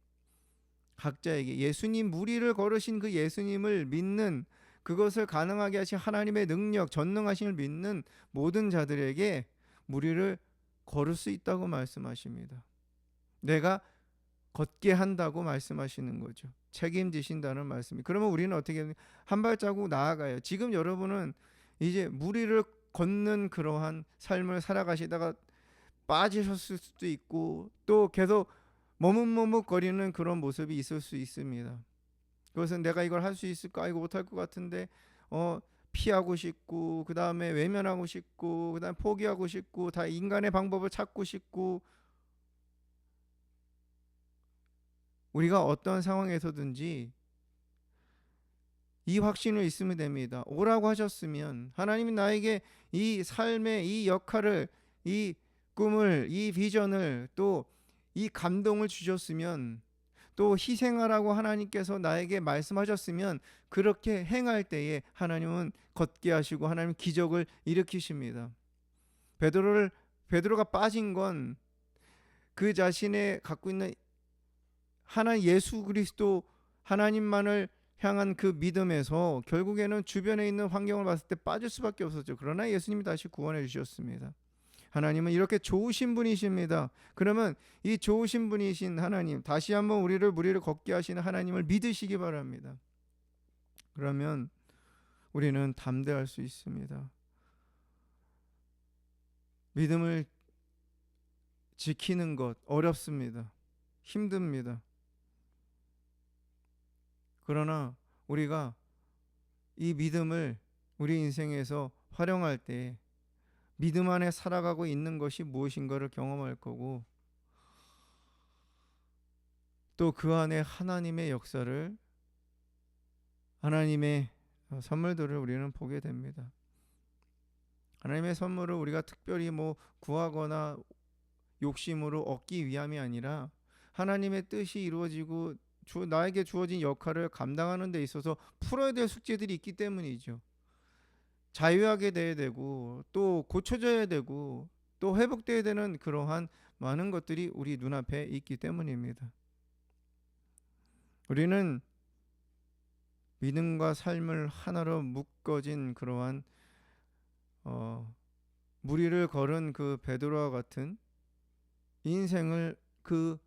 Speaker 1: 예수님 무리를 걸으신 그 예수님을 믿는 그것을 가능하게 하신 하나님의 능력 전능하심을 믿는 모든 자들에게 무리를 걸을 수 있다고 말씀하십니다. 내가 걷게 한다고 말씀하시는 거죠. 책임지신다는 말씀이. 그러면 우리는 어떻게 한 발자국 나아가요. 지금 여러분은 이제 무리를 걷는 그러한 삶을 살아가시다가 빠지셨을 수도 있고 또 계속 머뭇머뭇거리는 그런 모습이 있을 수 있습니다. 그것은 내가 이걸 할 수 있을까? 이거 못할 것 같은데 피하고 싶고 그 다음에 외면하고 싶고 그 다음에 포기하고 싶고 다 인간의 방법을 찾고 싶고 우리가 어떤 상황에서든지 이 확신을 있으면 됩니다. 오라고 하셨으면 하나님이 나에게 이 삶의 이 역할을 이 꿈을 이 비전을 또 이 감동을 주셨으면 또 희생하라고 하나님께서 나에게 말씀하셨으면 그렇게 행할 때에 하나님은 걷게 하시고 하나님 기적을 일으키십니다. 베드로가 빠진 건 그 자신의 갖고 있는 하나님 예수 그리스도 하나님만을 향한 그 믿음에서 결국에는 주변에 있는 환경을 봤을 때 빠질 수밖에 없었죠. 그러나 예수님이 다시 구원해 주셨습니다. 하나님은 이렇게 좋으신 분이십니다. 그러면 이 좋으신 분이신 하나님, 다시 한번 우리를 무리를 걷게 하시는 하나님을 믿으시기 바랍니다. 그러면 우리는 담대할 수 있습니다. 믿음을 지키는 것 어렵습니다. 힘듭니다. 그러나 우리가 이 믿음을 우리 인생에서 활용할 때 믿음 안에 살아가고 있는 것이 무엇인가를 경험할 거고, 또 그 안에 하나님의 역사를, 하나님의 선물들을 우리는 보게 됩니다. 하나님의 선물을 우리가 특별히 구하거나 욕심으로 얻기 위함이 아니라 하나님의 뜻이 이루어지고 나에게 주어진 역할을 감당하는 데 있어서 풀어야 될 숙제들이 있기 때문이죠. 자유하게 돼야 되고, 또 고쳐져야 되고, 또 회복돼야 되는 그러한 많은 것들이 우리 눈앞에 있기 때문입니다. 우리는 믿음과 삶을 하나로 묶어진 그러한 무리를 걸은 그 베드로와 같은 인생을 그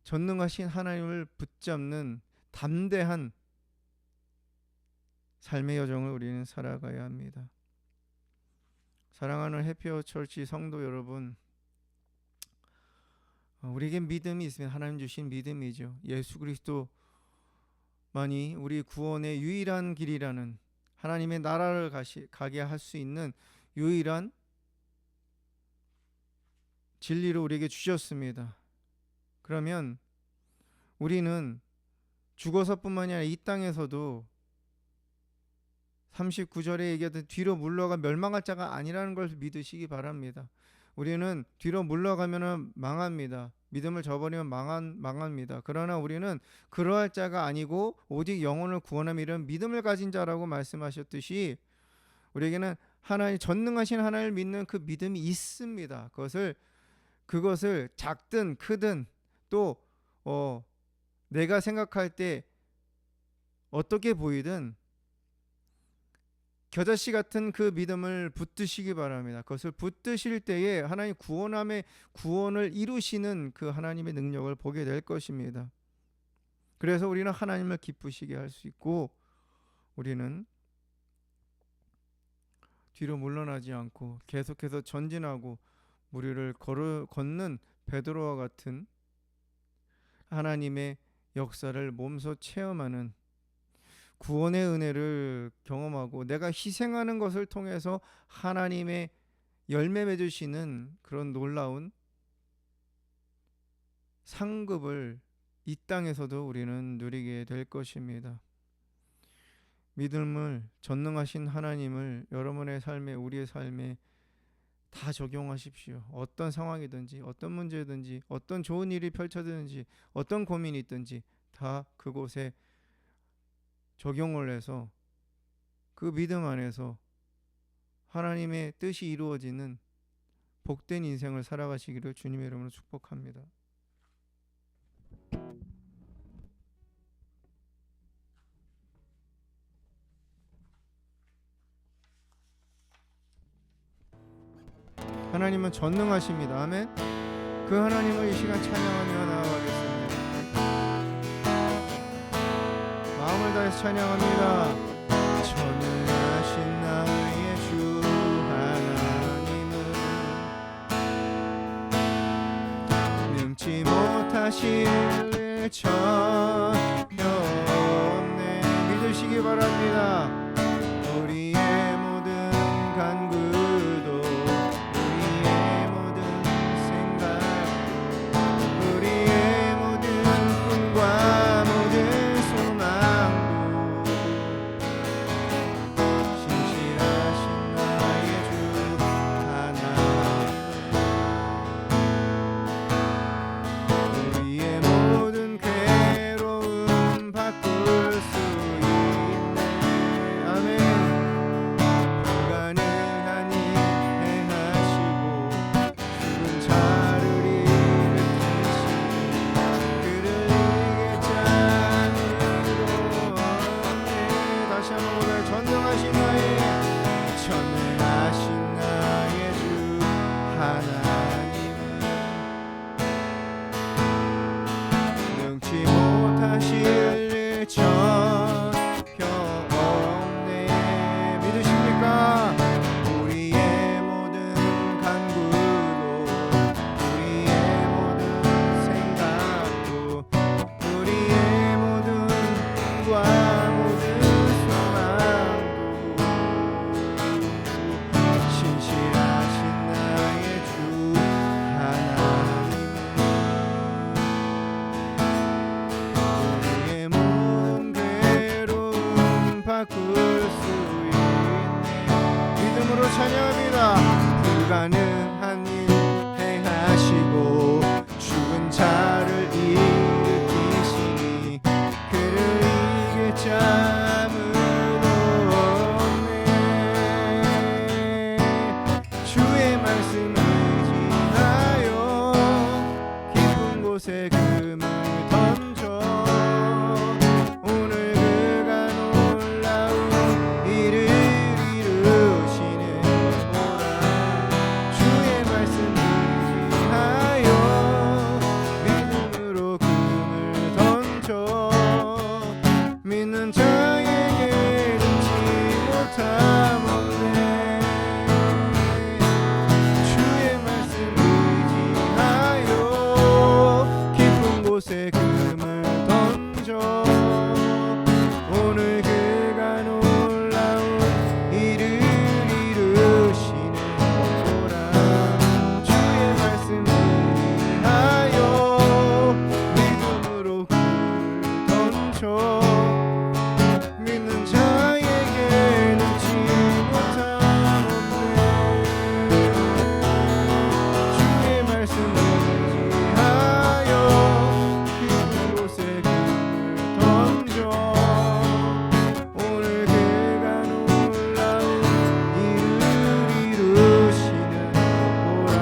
Speaker 1: 전능하신 하나님을 붙잡는 담대한 삶의 여정을 우리는 살아가야 합니다. 사랑하는 해피어 철치 성도 여러분, 우리에게 믿음이 있으면 하나님 주신 믿음이죠. 예수 그리스도만이 우리 구원의 유일한 길이라는, 하나님의 나라를 가게 할 수 있는 유일한 진리를 우리에게 주셨습니다. 그러면 우리는 죽어서뿐만이 아니라 이 땅에서도 39절에 얘기하듯 뒤로 물러가 멸망할 자가 아니라는 걸 믿으시기 바랍니다. 우리는 뒤로 물러가면 망합니다. 믿음을 저버리면 망합니다. 그러나 우리는 그러할 자가 아니고 오직 영혼을 구원하며 이런 믿음을 가진 자라고 말씀하셨듯이, 우리에게는 하나님, 전능하신 하나님을 믿는 그 믿음이 있습니다. 그것을 작든 크든, 또 내가 생각할 때 어떻게 보이든 겨자씨 같은 그 믿음을 붙드시기 바랍니다. 그것을 붙드실 때에 하나님 구원을 이루시는 그 하나님의 능력을 보게 될 것입니다. 그래서 우리는 하나님을 기쁘시게 할 수 있고, 우리는 뒤로 물러나지 않고 계속해서 전진하고 무리를 걷는 베드로와 같은 하나님의 역사를 몸소 체험하는, 구원의 은혜를 경험하고 내가 희생하는 것을 통해서 하나님의 열매 맺으시는 그런 놀라운 상급을 이 땅에서도 우리는 누리게 될 것입니다. 믿음을, 전능하신 하나님을 여러분의 삶에, 우리의 삶에 다 적용하십시오. 어떤 상황이든지, 어떤 문제든지, 어떤 좋은 일이 펼쳐지든지, 어떤 고민이 있든지 다 그곳에 적용을 해서 그 믿음 안에서 하나님의 뜻이 이루어지는 복된 인생을 살아가시기를 주님의 이름으로 축복합니다. 하나님은 전능하십니다. 아멘. 그 하나님을 이 시간 찬양하며 나아가겠습니다. 마음을 다해서 찬양합니다. 전능하신 나의 주 하나님은 능치 못하실 전혀 없네. 믿으시기 바랍니다. 우리의 모든 간구도, 우리의 모든 생각도, 우리의 모든 꿈과 모든 소망도 신실하신 나의 주 하나님은 우리의 모든 한번 고백. 전능하신 나의 주 하나님은 능치 못하실 일 전혀 없네. 믿으십니까? 우리의 모든 간구도 우리의 모든 생각도 우리의 모든 꿈과 모든 소망도 신실하신 나의 주 하나님은 우리의 모든 괴로움 바꿀 수 있네. 믿음으로 찬양합니다. 불가능한 일 행하시고 죽은 자를 일으키시니 그를 이길 자는 없네. 주의 말씀을 지하여 깊은 곳에 금을 던져 오늘 그가 놀라운 일을 이루시는 보라. 주의 말씀을 지하여 믿음으로 금을 던져 믿는 자에게 능치 못함 없네. 주의 말씀을 지하여 깊은 곳에 금을 던져 오늘 그가 놀라운 일을 이루시는 보라. 주의 말씀을 지하여 믿음으로 금을 던져 믿는 자에게 능치 못함 없네. 주의 말씀을 지하여 깊은 곳에 금을 던져 오늘 그가 놀라운 일을 이루시는 보라.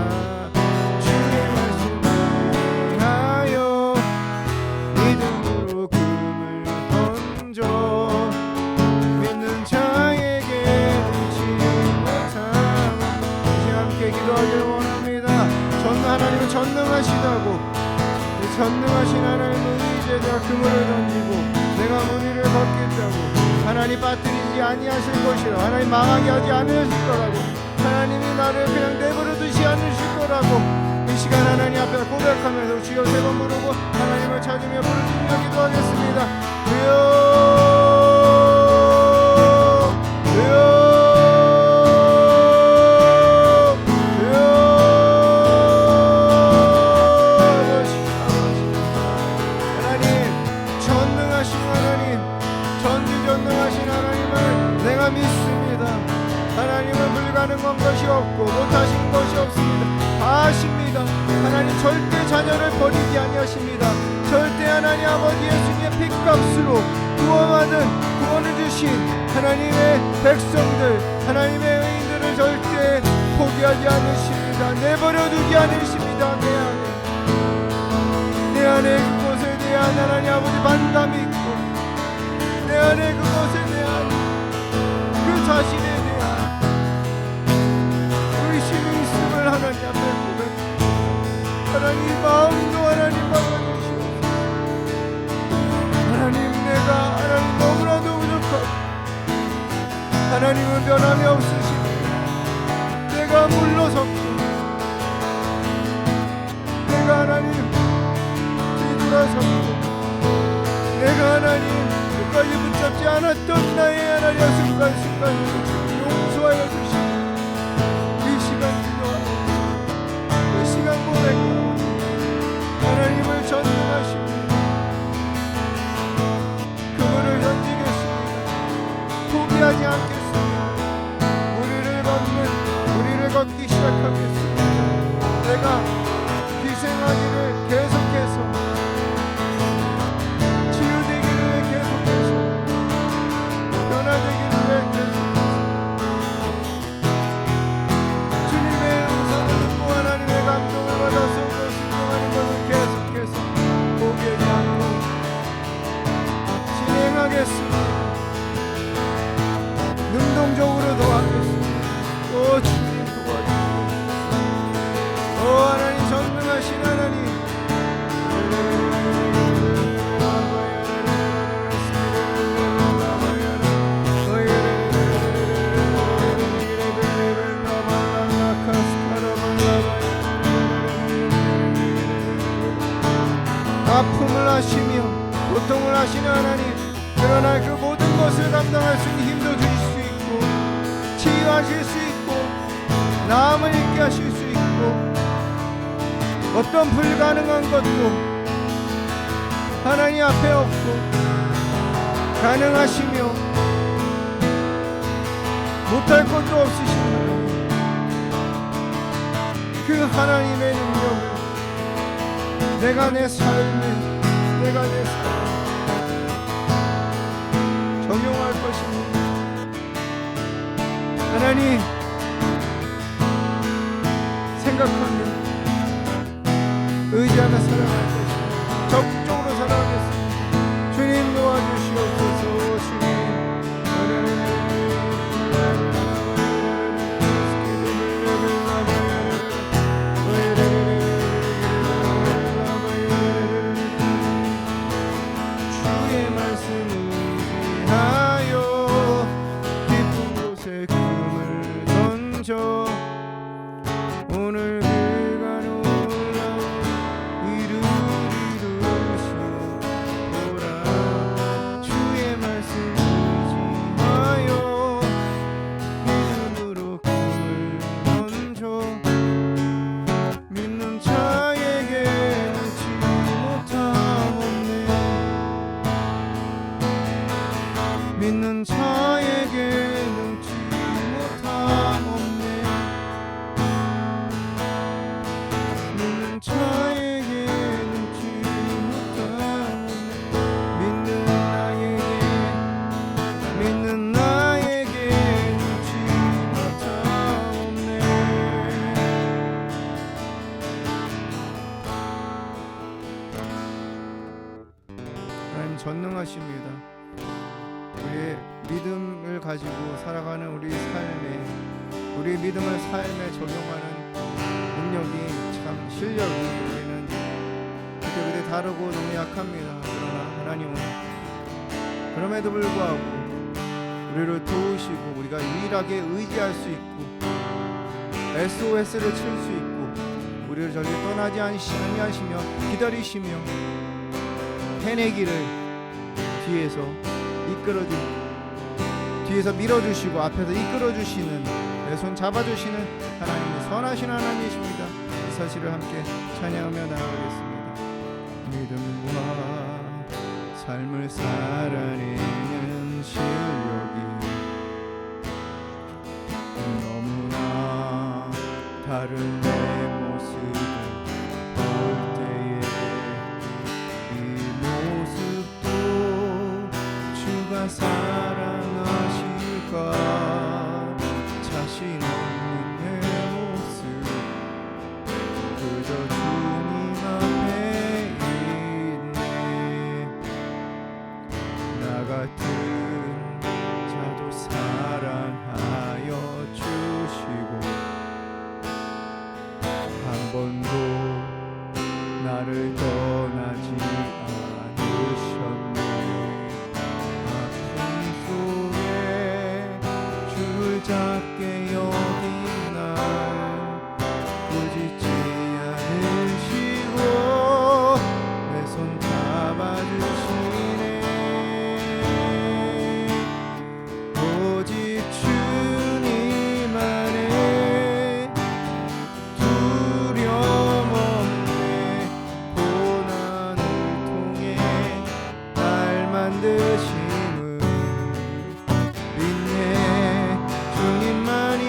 Speaker 1: 주의 말씀을 지하여 믿음으로 금을 던져 믿는 자에게 능치 못함. 이제 함께 기도하기를 원합니다. 하나님은 전능하시다고, 이 전능하신 하나님은 이제 내가 그물을 던지고 내가 무리를 걷겠다고, 하나님 빠뜨리지 아니하실 것이라, 하나님 망하게 하지 않으실 거라고, 하나님이 나를 그냥 내버려 두지 않으실 거라고 이 시간 하나님 앞에 고백하면서 주여 세 번 부르고 하나님을 찾으며 부르짖으며 기도하겠습니다. 주여 하는 것이 없고 못하신 것이 없습니다. 다 아십니다. 하나님 절대 자녀를 버리지 아니하십니다. 절대 하나님 아버지 예수님의 핏값으로 구원을 주신 하나님의 백성들, 하나님의 의인들을 절대 포기하지 않으십니다. 내버려두지 않으십니다. 내 안에 그곳에 대한 하나님 아버지 반감이 있고, 내 안에 그곳에 대한 그 자신에 대한 의심이 있음을 하나님 앞에 고백, 하나님 마음도 하나님 막아주시옵소서. 하나님 내가 하나님 너무나도 부족하고 하나님은 변함이 없으십니다. 내가 물러섰고 내가 하나님 뒤돌아섰고 내가 하나님 끝까지 붙잡지 않았던 나의 하나님 순간순간을 용서하여 주시옵소서. 이 시간 기도하고 이 시간 고백하고 하나님을 전능하시고 그분을 던지겠습니다. 포기하지 않겠습니다. 우리를 걷기 시작하겠습니다. 내가 희생하기를 계속해서, 치유되기를 계속해서, 변화되기를 계속해서 일어날 수 있는 힘도 주실 수 있고, 치유하실 수 있고, 나음을 있게 하실 수 있고, 어떤 불가능한 것도 하나님 앞에 없고 가능하시며 못할 것도 없으신 하나님, 그 하나님의 능력을 내가 내 삶에 적용할 것입니다. 하나님, 생각하며 의지하며 살아갈 것입니다. 적극적으로 살아가겠습니다. 주님 도와주시옵소서. 주님, 주의 말씀을 의지하여 깊은 곳에 금을 던져 오늘 그가 놀라운 일을 이루시오라. 주의 말씀 의지하여 믿음으로 금을 던져 믿는 자에게 능치 못함 없네. 믿는 자에게 능치 못함 없네. 믿는 자에게 능치 못함 없네. 믿는 나에게 능치 못함 없네. 하나님 전능하십니다. 우리의 믿음을 가지고 살아가는 우리 삶에, 우리 믿음을 삶에 적용하는 능력이, 참 실력이 우리는 그때 다르고 너무 약합니다. 그러나 하나님은 그럼에도 불구하고 우리를 도우시고 우리가 유일하게 의지할 수 있고 SOS를 칠 수 있고 우리를 절대 떠나지 아니하시며 기다리시며 해내기를 뒤에서 뒤에서 밀어주시고 앞에서 이끌어주시는, 내 손 잡아주시는 하나님의 선하신 하나님이십니다. 이 사실을 함께 찬양하며 나아가겠습니다. 믿음과 삶을 살아내는 실력이 너무나 다른 내 모습을 볼 때에 이 모습도 주가 사랑하실까. 자신 없는 내 모습 그저 주님 앞에 있네. 나 같은 자도 사랑하여 주시고 한 번도 나를 떠나지 않으셨네. 아픔 속에 주를 잡게 여긴 날 꾸짖지 않으시고 내 손 잡아주시네. 오직 주님 안에 두려움 없네. 고난을 통해 날 만드심을 믿네. 주님만이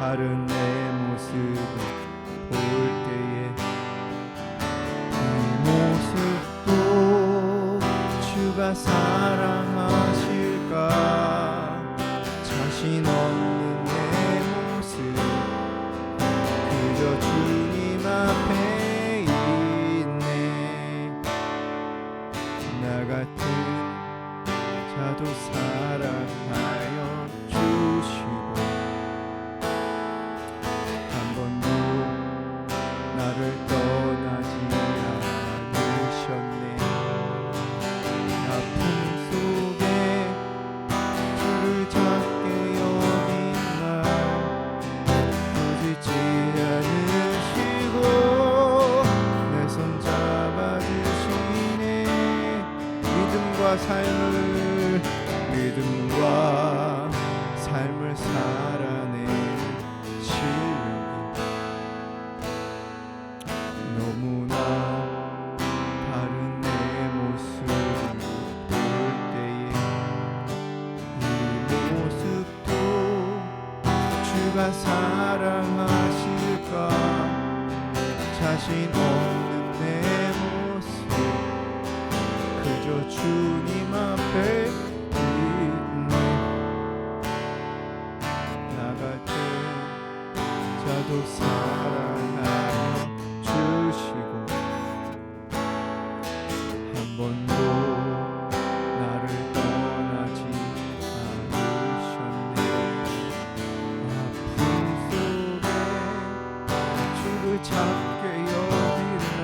Speaker 1: 바른 내 모습을 볼 때에 이 모습도 주가 사랑하실까? 자신 없는 내 모습 그저 주님 앞에 있네. 나 같은 자도 사랑하여 주시고 한 번도 나를 떠나지 않으셨네. 아픔 속에 주를 찾게 여긴 날 놓치지 않으시고 내 손 잡아주시네. 믿음과 삶을 살아낸 실력이 너무나 다른 내 모습을 볼 때에 이 모습도 주가 사랑하실까? 자신 없는 내 모습 그저 주님 앞에 있네. 나 같은 자도 사랑하여 주시고 한 번도 나를 떠나지 않으셨네. 아픔 속에 주를 찾게 여긴 날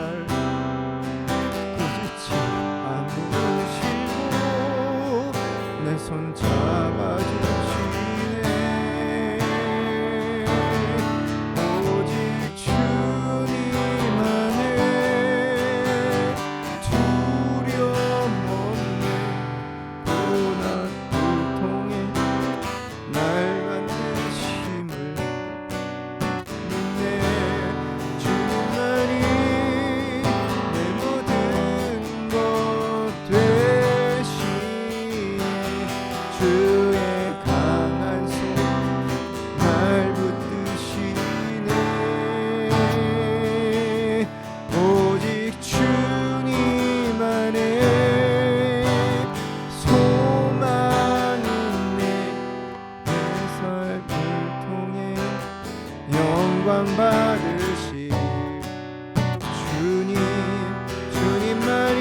Speaker 1: 꾸짖지 않으시고 내 손 잡아주시네. 오직 주님만의 두려움 없네. 고난 고통에 날 만드심을 믿네. 주님만이 내 모든 것 되시니 주의 강한 손 날 붙드시네. 오직 주님만의 소망이 내 삶을 통해 영광 받으시 주님만이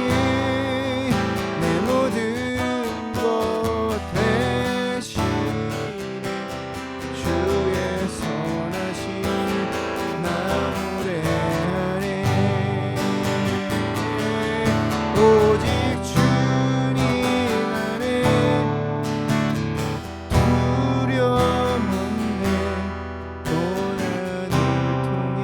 Speaker 1: 내 모든 것 되시네. 주의 선하심 나 노래하네. 오직 주님만의 두려움 없네. 고난을 통해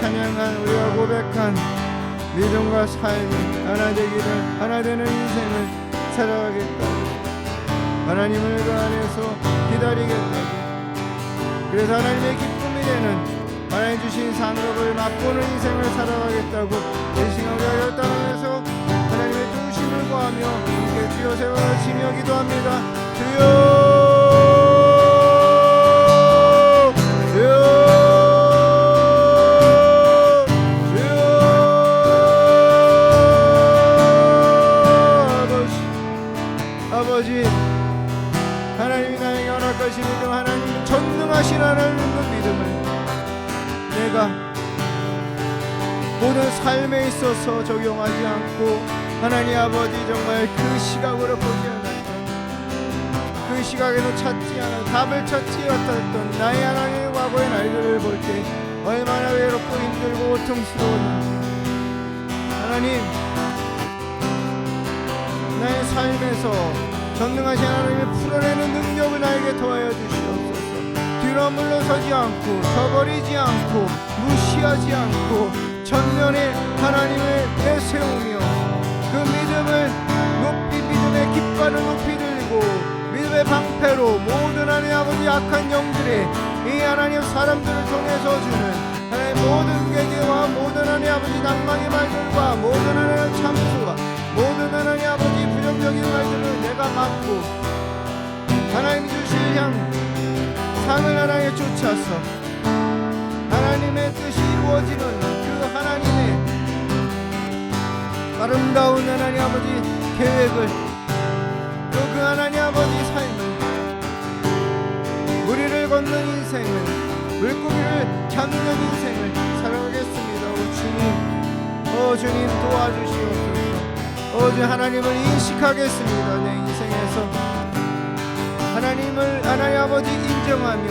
Speaker 1: 찬양한 우리가 고백한 믿음과 삶이 하나 되기를, 하나 되는 인생을 살아가겠다고, 하나님을 그 안에서 기다리겠다고, 그래서 하나님의 기쁨이 되는 하나님 주신 상급을 맛보는 인생을 살아가겠다고 이 시간 우리가 결단하면서 하나님의 중심을 구하며 함께 주여 세워라 치며 기도합니다. 주여 아버지, 하나님이 나에게 허락하신 믿음, 하나님 전능하신 하나님의 믿음을 내가 모든 삶에 있어서 적용하지 않고 하나님 아버지 정말 그 시각으로 보지 않았던, 그 시각에서 찾지 않은 답을 찾지 못했던 나의 하나님의 과거의 날들을 볼 때 얼마나 외롭고 힘들고 고통스러웠는지, 하나님 나의 삶에서 전능하신 하나님의 풀어내는 능력을 나에게 더하여 주시옵소서. 뒤로 물러서지 않고 저버리지 않고 무시하지 않고 전면에 하나님을 내세우며 그 믿음을 높이, 믿음의 깃발을 높이 들고 믿음의 방패로 모든 하나님 아버지 약한 영들의 이 하나님 사람들을 통해서 주는 하나님 모든 계계와 모든 하나님 아버지 낭망의 말들과 모든 하나님 참수와 모든 하나님 아버지 부정적인 말들을 내가 막고 하나님 주실 상을 하나님 쫓아서 하나님의 뜻이 이루어지는 그 하나님의 아름다운 하나님 아버지 계획을, 또 그 하나님 아버지 삶을, 무리를 걷는 인생을, 물고기를 잡는 인생을 살아가겠습니다. 오 주님 도와주시옵소서. 주님 하나님을 인식하겠습니다. 내 인생에서 하나님을 하나님 아버지 인정하며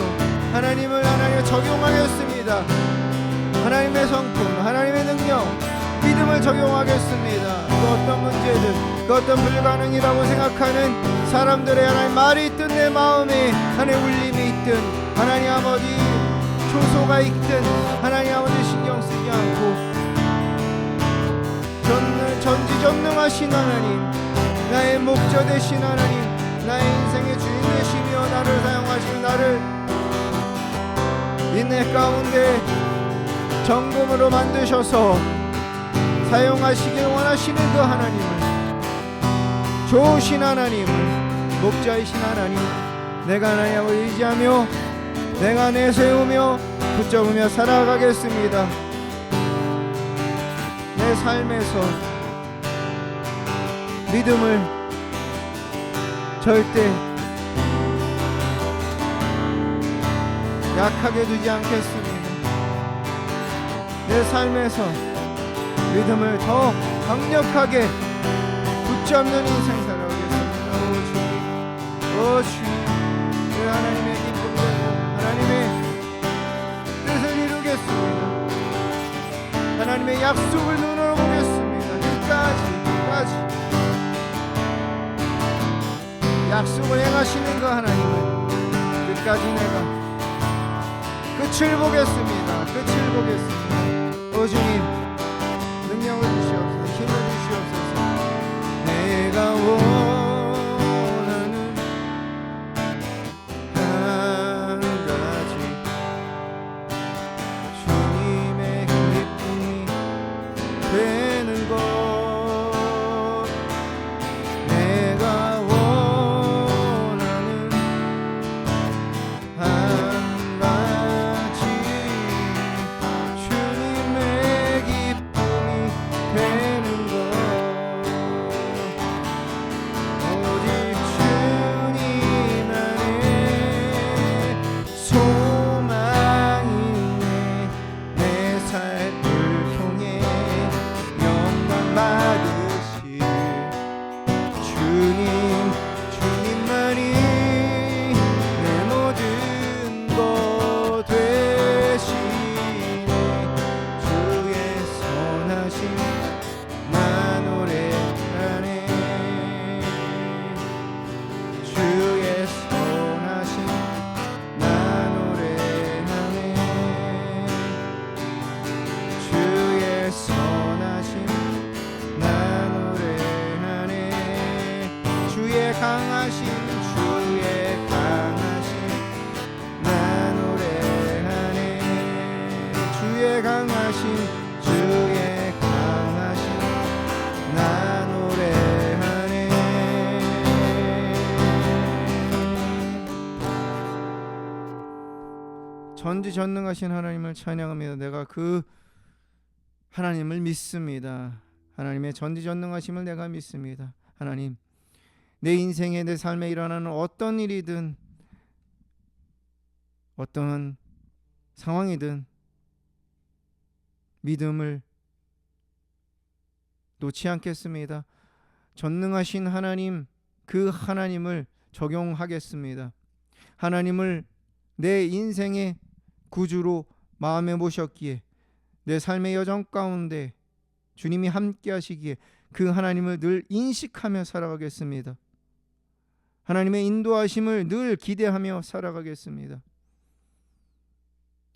Speaker 1: 하나님을 하나님 적용하겠습니다. 하나님의 성품, 하나님의 능력, 믿음을 적용하겠습니다. 그 어떤 문제든, 그 어떤 불가능이라고 생각하는 사람들의 하나님 말이 있든 내 마음에 하나님 울림이 있든 하나님 아버지 초소가 있든 하나님 아버지 신경 쓰지 않고 전지전능하신 하나님, 나의 목자 되신 하나님, 나의 인생의 주인 되시며 나를 사용하시고 나를 인내 가운데 정금으로 만드셔서 사용하시길 원하시는 그 하나님을, 좋으신 하나님을, 목자이신 하나님, 내가 하나님을 의지하며 내가 내세우며 붙잡으며 살아가겠습니다. 내 삶에서 믿음을 절대 약하게 두지 않겠습니다. 내 삶에서 믿음을 더 강력하게 붙잡는 인생 살아가겠습니다. 오 주님, 하나님의 기쁨대로 하나님의 뜻을 이루겠습니다. 하나님의 약속을 눈으로 보겠습니다. 끝까지 약속을 행하시는 그 하나님을 끝까지 내가 끝을 보겠습니다. 끝을 보겠습니다. 오 주님, 능력을 주시옵소서, 힘을 주시옵소서. 내가 원하는 한 가지, 주님의 기쁨이 되는 것. 내가 원하는 한 가지, 주님의 기쁨이 되는 것. 주의 강하신 주의 강하신 나 노래하네. 주의 강하신 주의 강하신 나 노래하네. 전지전능하신 하나님을 찬양합니다. 내가 그 하나님을 믿습니다. 하나님의 전지전능하심을 내가 믿습니다. 하나님, 내 인생에 내 삶에 일어나는 어떤 일이든 어떠한 상황이든 믿음을 놓지 않겠습니다. 전능하신 하나님, 그 하나님을 적용하겠습니다. 하나님을 내 인생의 구주로 마음에 모셨기에 내 삶의 여정 가운데 주님이 함께 하시기에 그 하나님을 늘 인식하며 살아가겠습니다. 하나님의 인도하심을 늘 기대하며 살아가겠습니다.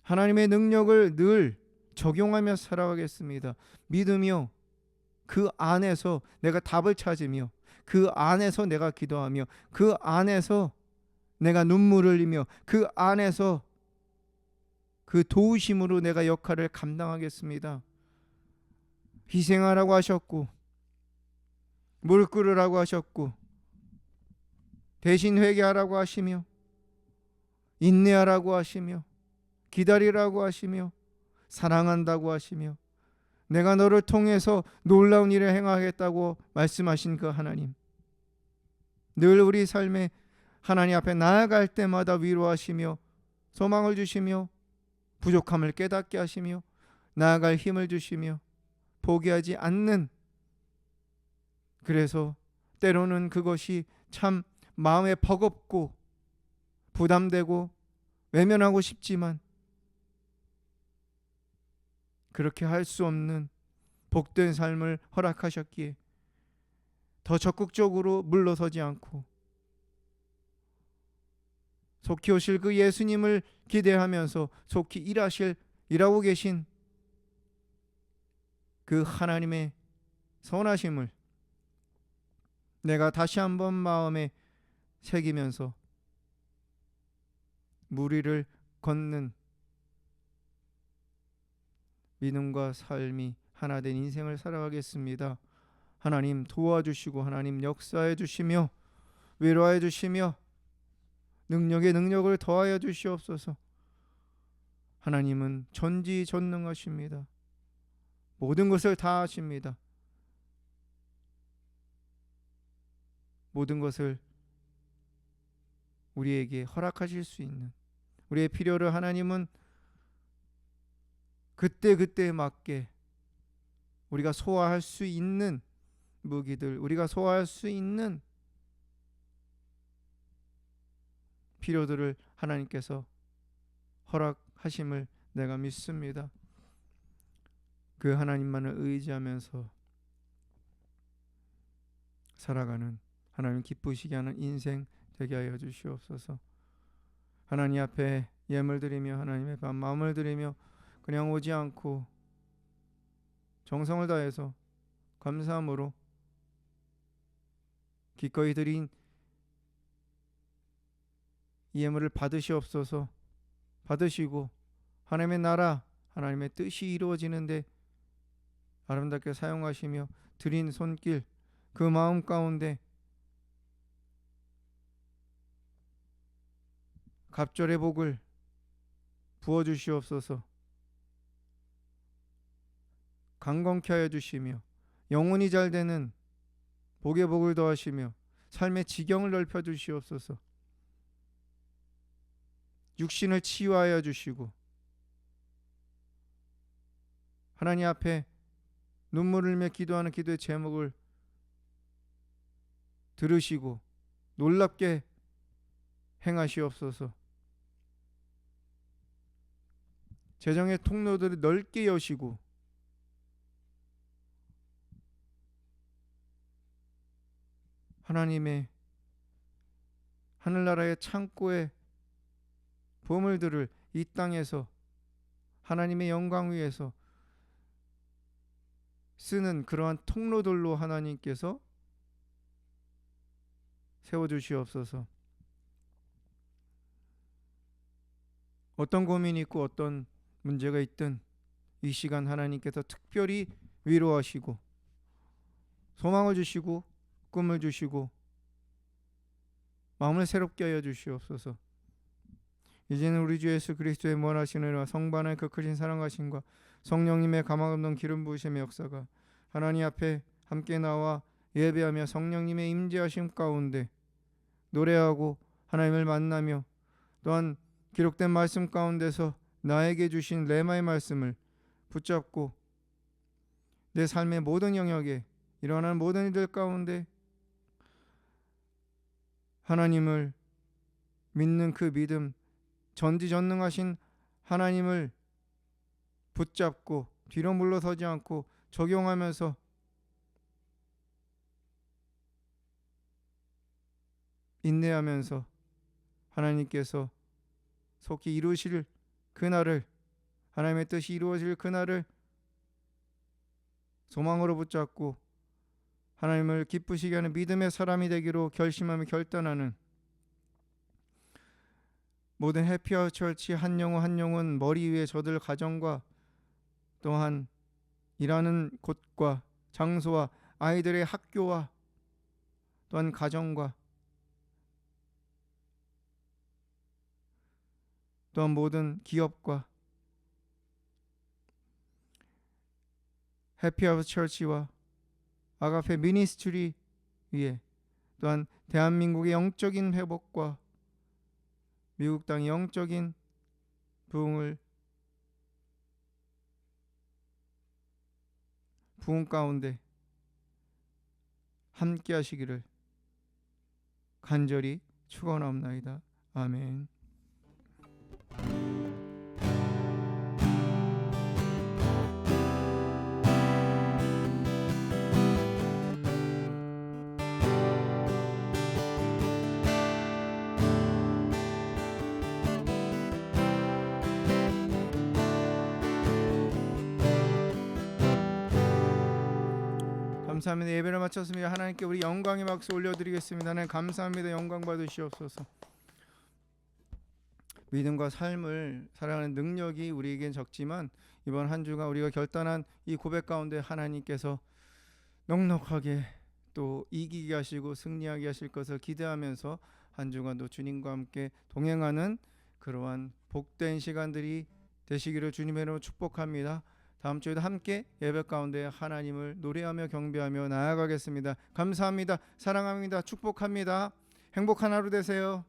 Speaker 1: 하나님의 능력을 늘 적용하며 살아가겠습니다. 믿으며 그 안에서 내가 답을 찾으며 그 안에서 내가 기도하며 그 안에서 내가 눈물을 흘리며 그 안에서 그 도우심으로 내가 역할을 감당하겠습니다. 희생하라고 하셨고 물 끓으라고 하셨고 대신 회개하라고 하시며 인내하라고 하시며 기다리라고 하시며 사랑한다고 하시며 내가 너를 통해서 놀라운 일을 행하겠다고 말씀하신 그 하나님, 늘 우리 삶에 하나님 앞에 나아갈 때마다 위로하시며 소망을 주시며 부족함을 깨닫게 하시며 나아갈 힘을 주시며 포기하지 않는, 그래서 때로는 그것이 참 마음에 버겁고 부담되고 외면하고 싶지만 그렇게 할 수 없는 복된 삶을 허락하셨기에 더 적극적으로 물러서지 않고 속히 오실 그 예수님을 기대하면서 속히 일하고 계신 그 하나님의 선하심을 내가 다시 한번 마음에 새기면서 무리를 걷는 믿음과 삶이 하나 된 인생을 살아가겠습니다. 하나님 도와주시고 하나님 역사해 주시며 위로해 주시며 능력에 능력을 더하여 주시옵소서. 하나님은 전지전능하십니다. 모든 것을 다 아십니다. 모든 것을 우리에게 허락하실 수 있는, 우리의 필요를 하나님은 그때그때에 맞게 우리가 소화할 수 있는 무기들, 우리가 소화할 수 있는 필요들을 하나님께서 허락하심을 내가 믿습니다. 그 하나님만을 의지하면서 살아가는, 하나님 기쁘시게 하는 인생 되게 하여 주시옵소서. 하나님 앞에 예물 드리며 하나님의 마음을 드리며 그냥 오지 않고 정성을 다해서 감사함으로 기꺼이 드린 이 예물을 받으시옵소서. 받으시고 하나님의 나라, 하나님의 뜻이 이루어지는데 아름답게 사용하시며 드린 손길, 그 마음 가운데 갑절의 복을 부어주시옵소서. 강건케 하여 주시며 영혼이 잘 되는 복의 복을 더하시며 삶의 지경을 넓혀 주시옵소서. 육신을 치유하여 주시고 하나님 앞에 눈물을 흘리며 기도하는 기도의 제목을 들으시고 놀랍게 행하시옵소서. 재정의 통로들을 넓게 여시고 하나님의 하늘나라의 창고에 보물들을 이 땅에서 하나님의 영광 위에서 쓰는 그러한 통로들로 하나님께서 세워주시옵소서. 어떤 고민이 있고 어떤 문제가 있든 이 시간 하나님께서 특별히 위로하시고 소망을 주시고 꿈을 주시고 마음을 새롭게 하여 주시옵소서. 이제는 우리 주 예수 그리스도의 무한하신 은혜와 성반의 그 크신 사랑하심과 성령님의 감화감동 기름 부으심의 역사가 하나님 앞에 함께 나와 예배하며 성령님의 임재하심 가운데 노래하고 하나님을 만나며 또한 기록된 말씀 가운데서 나에게 주신 레마의 말씀을 붙잡고 내 삶의 모든 영역에 일어나는 모든 일들 가운데 하나님을 믿는 그 믿음, 전지전능하신 하나님을 붙잡고 뒤로 물러서지 않고 적용하면서 인내하면서 하나님께서 속히 이루실 그날을, 하나님의 뜻이 이루어질 그날을 소망으로 붙잡고 하나님을 기쁘시게 하는 믿음의 사람이 되기로 결심하며 결단하는 모든 해피아워 철치 한 영혼 머리 위에 저들 가정과 또한 일하는 곳과 장소와 아이들의 학교와 또한 가정과 또한 모든 기업과 해피아워 철치와 아가페 미니스트리 위에 또한 대한민국의 영적인 회복과 미국 땅의 영적인 부흥 가운데 함께 하시기를 간절히 축원하옵나이다. 아멘. 감사합니다. 예배를 마쳤습니다. 하나님께 우리 영광의 박수 올려드리겠습니다. 하나님 감사합니다. 영광 받으시옵소서. 믿음과 삶을 살아가는 능력이 우리에겐 적지만 이번 한 주가 우리가 결단한 이 고백 가운데 하나님께서 넉넉하게 또 이기게 하시고 승리하게 하실 것을 기대하면서 한 주간도 주님과 함께 동행하는 그러한 복된 시간들이 되시기를 주님의 이름으로 축복합니다. 다음 주에도 함께 예배 가운데 하나님을 노래하며 경배하며 나아가겠습니다. 감사합니다. 사랑합니다. 축복합니다. 행복한 하루 되세요.